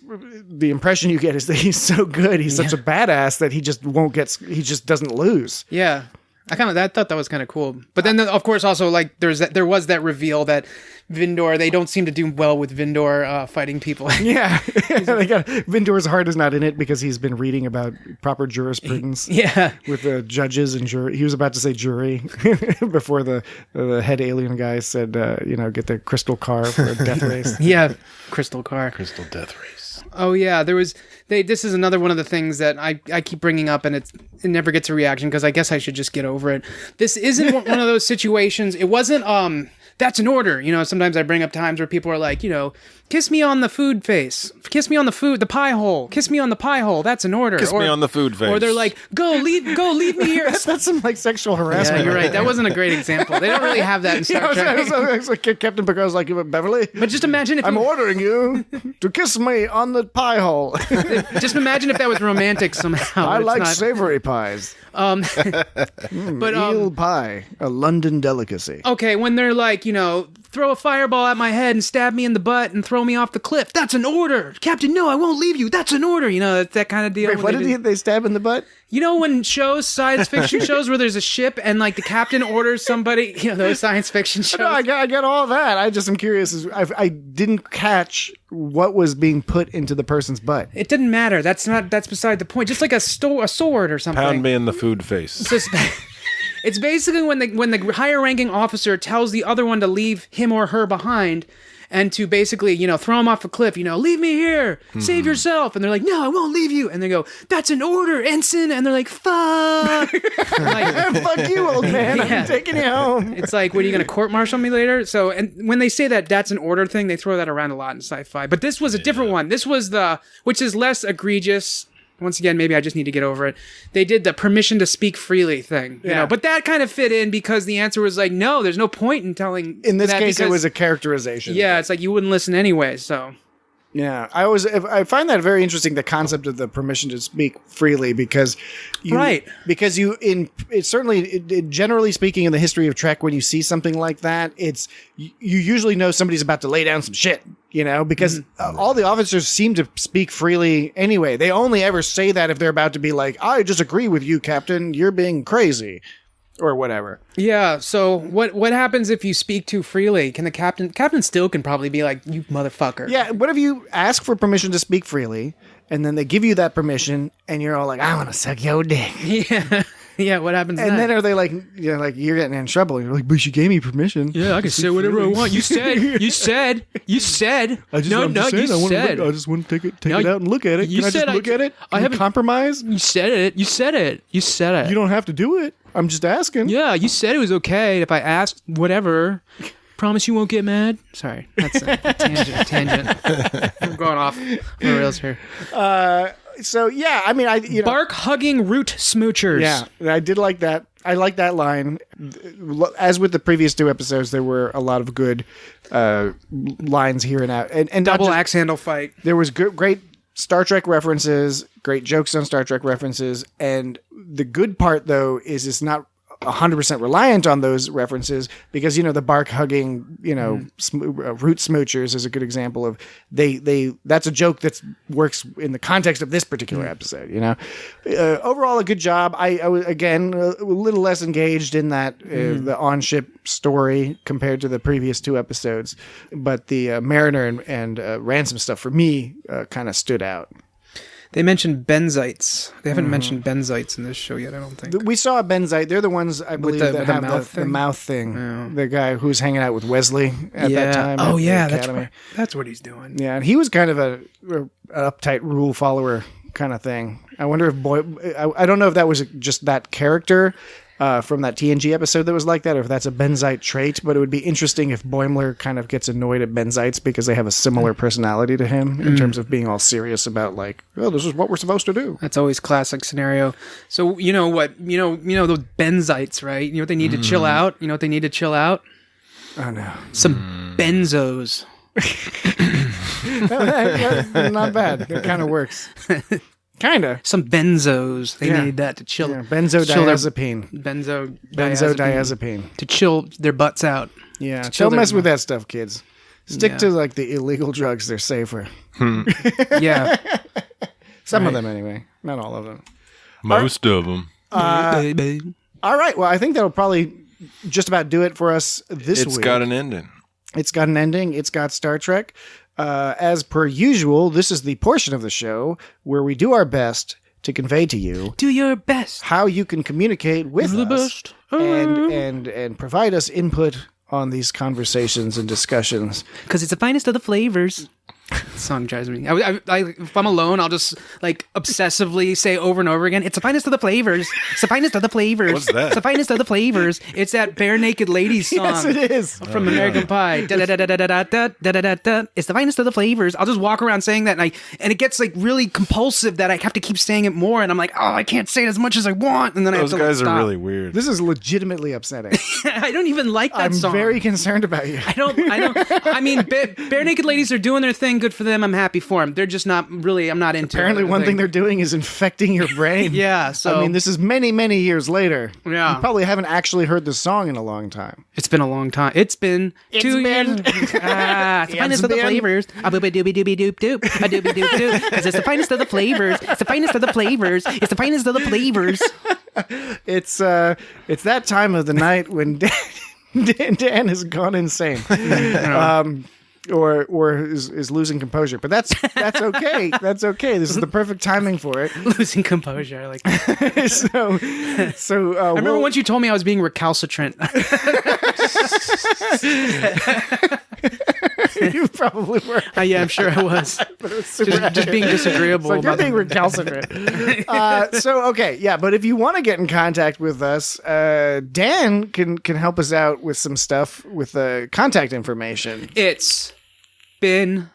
the impression you get is that he's so good, he's such a badass that he just doesn't lose. Yeah. I thought that was kind of cool. But then, of course, also like there was that reveal that Vindor, they don't seem to do well with Vindor fighting people. Yeah, Vindor's heart is not in it because he's been reading about proper jurisprudence. Yeah, with the judges and jury. He was about to say jury before the head alien guy said, get the crystal car for a death race. Yeah, crystal car, Crystal Death Race. Oh yeah, there was. This is another one of the things that I keep bringing up, and it never gets a reaction because I guess I should just get over it. This isn't one of those situations. It wasn't. That's an order. Sometimes I bring up times where people are like, kiss me on the food face, kiss me on the pie hole, kiss me on the pie hole. That's an order. Kiss me on the food face. Or they're like, go leave me here. That's some like sexual harassment. Yeah, you're right. That wasn't a great example. They don't really have that in Star Trek. It's like Captain Picard's like, Beverly. But just imagine if I'm ordering you to kiss me on the pie hole. Just imagine if that was romantic somehow. I like savory pies. Eel pie, a London delicacy. Okay, when they're like, throw a fireball at my head and stab me in the butt and throw me off the cliff. That's an order. Captain, no, I won't leave you. That's an order. That kind of deal. Wait, what did they stab in the butt? When science fiction shows where there's a ship and like the captain orders somebody, those science fiction shows. No, I get all that. I just am curious. I didn't catch what was being put into the person's butt. It didn't matter. That's beside the point. Just like a sword or something. Pound me in the food face. It's basically when the higher ranking officer tells the other one to leave him or her behind and to basically, throw him off a cliff, leave me here, save yourself. And they're like, no, I won't leave you. And they go, that's an order, ensign. And they're like, fuck. Fuck you, old man. Yeah. I'm taking you home. It's like, what are you going to court-martial me later? So, and when they say that's an order thing, they throw that around a lot in sci-fi. But this was a different one. This was which is less egregious. Once again, maybe I just need to get over it. They did the permission to speak freely thing, but that kind of fit in because the answer was like, no, there's no point in telling. In this case, it was a characterization. Yeah, it's like you wouldn't listen anyway. So, yeah, I find that very interesting. The concept of the permission to speak freely because, generally speaking, in the history of Trek, when you see something like that, you usually know somebody's about to lay down some shit. Because all the officers seem to speak freely anyway. They only ever say that if they're about to be like, I disagree with you, Captain. You're being crazy. Or whatever. Yeah, so what happens if you speak too freely? Can the captain still can probably be like, you motherfucker. Yeah, what if you ask for permission to speak freely, and then they give you that permission, and you're all like, I want to suck your dick. Yeah. Yeah, what happens and then are they like, you're getting in trouble. And you're like, but you gave me permission. Yeah, I can say whatever I want. You said. I just want to take it out and look at it. Can I just look at it? I haven't compromise. You said it. You don't have to do it. I'm just asking. Yeah, you said it was okay if I asked whatever. Promise you won't get mad? Sorry, that's a tangent. I'm going off the rails here. So yeah, I mean, bark hugging root smoochers. Yeah, I did like that. I like that line. As with the previous two episodes, there were a lot of good lines here and out, and double axe handle fight. There was great Star Trek references, great jokes on Star Trek references, and the good part though is it's not 100% reliant on those references because the bark hugging root smoochers is a good example of that's a joke that works in the context of this particular episode. Overall a good job. I was again a little less engaged in that the on-ship story compared to the previous two episodes, but the Mariner and Ransom stuff for me kind of stood out. They mentioned benzites. They haven't mentioned benzites in this show yet, I don't think. We saw a benzite. They're the ones, I believe, that have the mouth thing. Yeah. The guy who's hanging out with Wesley at that time. Oh, yeah, that's what he's doing. Yeah, and he was kind of an uptight rule follower kind of thing. I wonder if I don't know if that was just that character from that TNG episode that was like that, or if that's a benzite trait, but it would be interesting if Boimler kind of gets annoyed at benzites because they have a similar personality to him in terms of being all serious about like, oh, this is what we're supposed to do. That's always classic scenario. So you know those benzites, right? You know what they need to chill out? You know what they need to chill out? Oh no. Some benzos. Not bad. That kind of works. Kind of. Some benzos. They need that to chill. Yeah, benzodiazepine. To chill their butts out. Yeah. Don't mess with that stuff, kids. Stick to like the illegal drugs. They're safer. Yeah. Some of them anyway. Not all of them. Most of them. All right. Well, I think that'll probably just about do it for us this week. It's got an ending. It's got an ending. It's got Star Trek. As per usual, this is the portion of the show where we do our best to convey to you Do your best. how you can communicate with The us best. and provide us input on these conversations and discussions. Because it's the finest of the flavors. Song drives me. If I'm alone, I'll just like obsessively say over and over again, it's the finest of the flavors. It's the finest of the flavors. What's that? It's the finest of the flavors. It's that Bare Naked Ladies song. Yes, it is. From American Pie. Da-da-da-da-da-da-da-da-da-da. It's the finest of the flavors. I'll just walk around saying that, and it gets like really compulsive that I have to keep saying it more, and I'm like, oh, I can't say it as much as I want, and then Those I have to guys stop. are really weird. This is legitimately upsetting. I don't even like that I'm song. very concerned about you. I mean, Bare Naked Ladies are doing their thing. Good for them. I'm happy for them. They're just not really. I'm not into. Apparently, it, one thing they're doing is infecting your brain. Yeah, so- I mean, this is many, many years later. Yeah. You probably haven't actually heard the song in a long time. It's been a long time. It's been 2 years. been- It's the finest of the been- flavors. A doobie doobie doop doop. A doobie doop doop. Because it's the finest of the flavors. It's the finest of the flavors. It's the finest of the flavors. It's that time of the night when Dan has gone insane. Or is losing composure, but that's okay. That's okay. This is the perfect timing for it. Losing composure. I like that. So I remember once you told me I was being recalcitrant. you probably were. Yeah, I'm sure I was. Just being disagreeable. So you're about being recalcitrant. But if you want to get in contact with us, Dan can help us out with some stuff with the contact information. It's been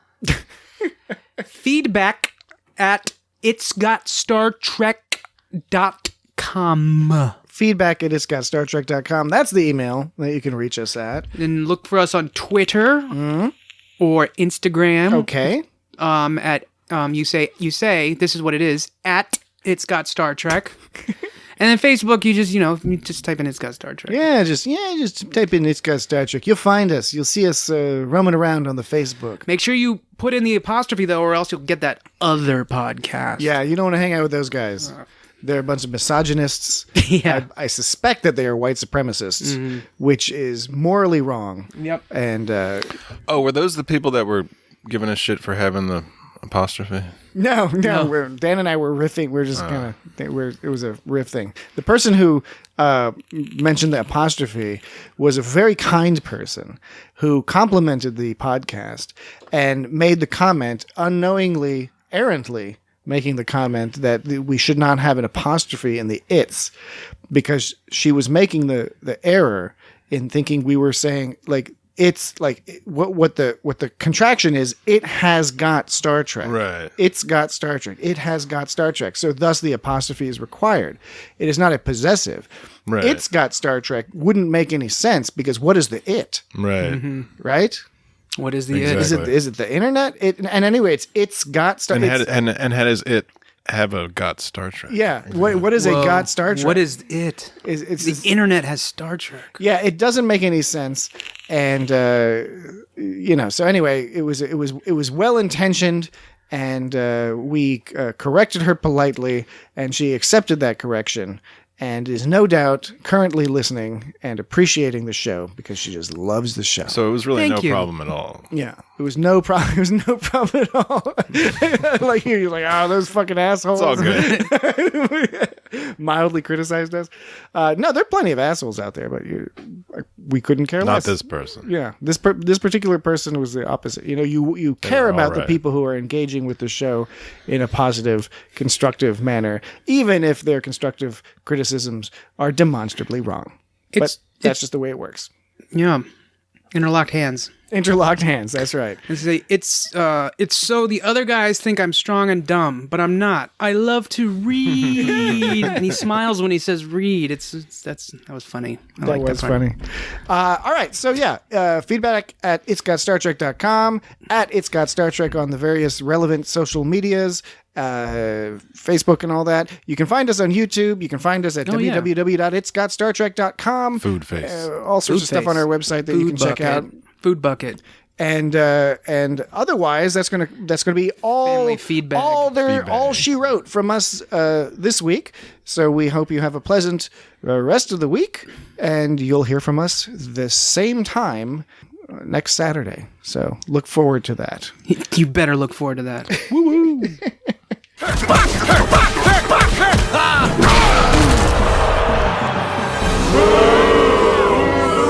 feedback at itsgotstartrek.com. Feedback at itsgotstartrek.com. That's the email that you can reach us at. And look for us on Twitter or Instagram. Okay. At you say this is what it is at It's Got Star Trek. And then Facebook, you just type in It's Got Star Trek. Yeah, just type in It's Got Star Trek. You'll find us. You'll see us roaming around on the Facebook. Make sure you put in the apostrophe though, or else you'll get that other podcast. Yeah, you don't want to hang out with those guys. They're a bunch of misogynists. Yeah. I suspect that they are white supremacists, which is morally wrong. Yep. And Were those the people that were giving us shit for having the apostrophe? No. Dan and I were riffing. We're just it was a riff thing. The person who mentioned the apostrophe was a very kind person who complimented the podcast and made the comment unknowingly, errantly, making the comment that we should not have an apostrophe in the it's, because she was making the error in thinking we were saying like it's like what the contraction is. It has got Star Trek. Right. It's got Star Trek. It has got Star Trek. So thus the apostrophe is required. It is not a possessive. Right. It's got Star Trek wouldn't make any sense because what is the it? Right. Right? What is the Exactly. Is it the internet? And anyway, it's got Star Trek. And how does it have a got Star Trek? Yeah. What is a got Star Trek? What is it? It's The internet has Star Trek. Yeah, it doesn't make any sense, and so anyway, it was well intentioned, and we corrected her politely, and she accepted that correction, and is no doubt currently listening and appreciating the show because she just loves the show. So it was really Thank no you. problem at all. Yeah, it was no problem. It was no problem at all. Like you're like, oh, those fucking assholes. It's all good. Mildly criticized us. No, there are plenty of assholes out there, but we couldn't care Not less. this person. Yeah, this particular person was the opposite. You care were about all the right. people who are engaging with the show in a positive, constructive manner, even if their constructive criticisms are demonstrably wrong. But that's just the way it works. Yeah. Interlocked hands. Interlocked hands. That's right. It's so the other guys think I'm strong and dumb, but I'm not. I love to read, and he smiles when he says read. That was funny. That was funny. All right. So yeah, feedback at itsgotstartrek.com, at It's Got Star Trek on the various relevant social medias, Facebook and all that. You can find us on YouTube. You can find us at www.itsgotstartrek.com. Food face. All sorts of stuff Face. on our website that you can check out. Food bucket. And otherwise, that's gonna be all Family feedback. all she wrote from us this week. So we hope you have a pleasant rest of the week, and you'll hear from us the same time next Saturday. So look forward to that. You better look forward to that.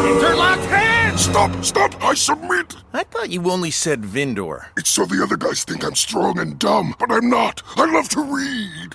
Interlocked hands! Stop! I submit! I thought you only said Vindor. It's so the other guys think I'm strong and dumb, but I'm not. I love to read.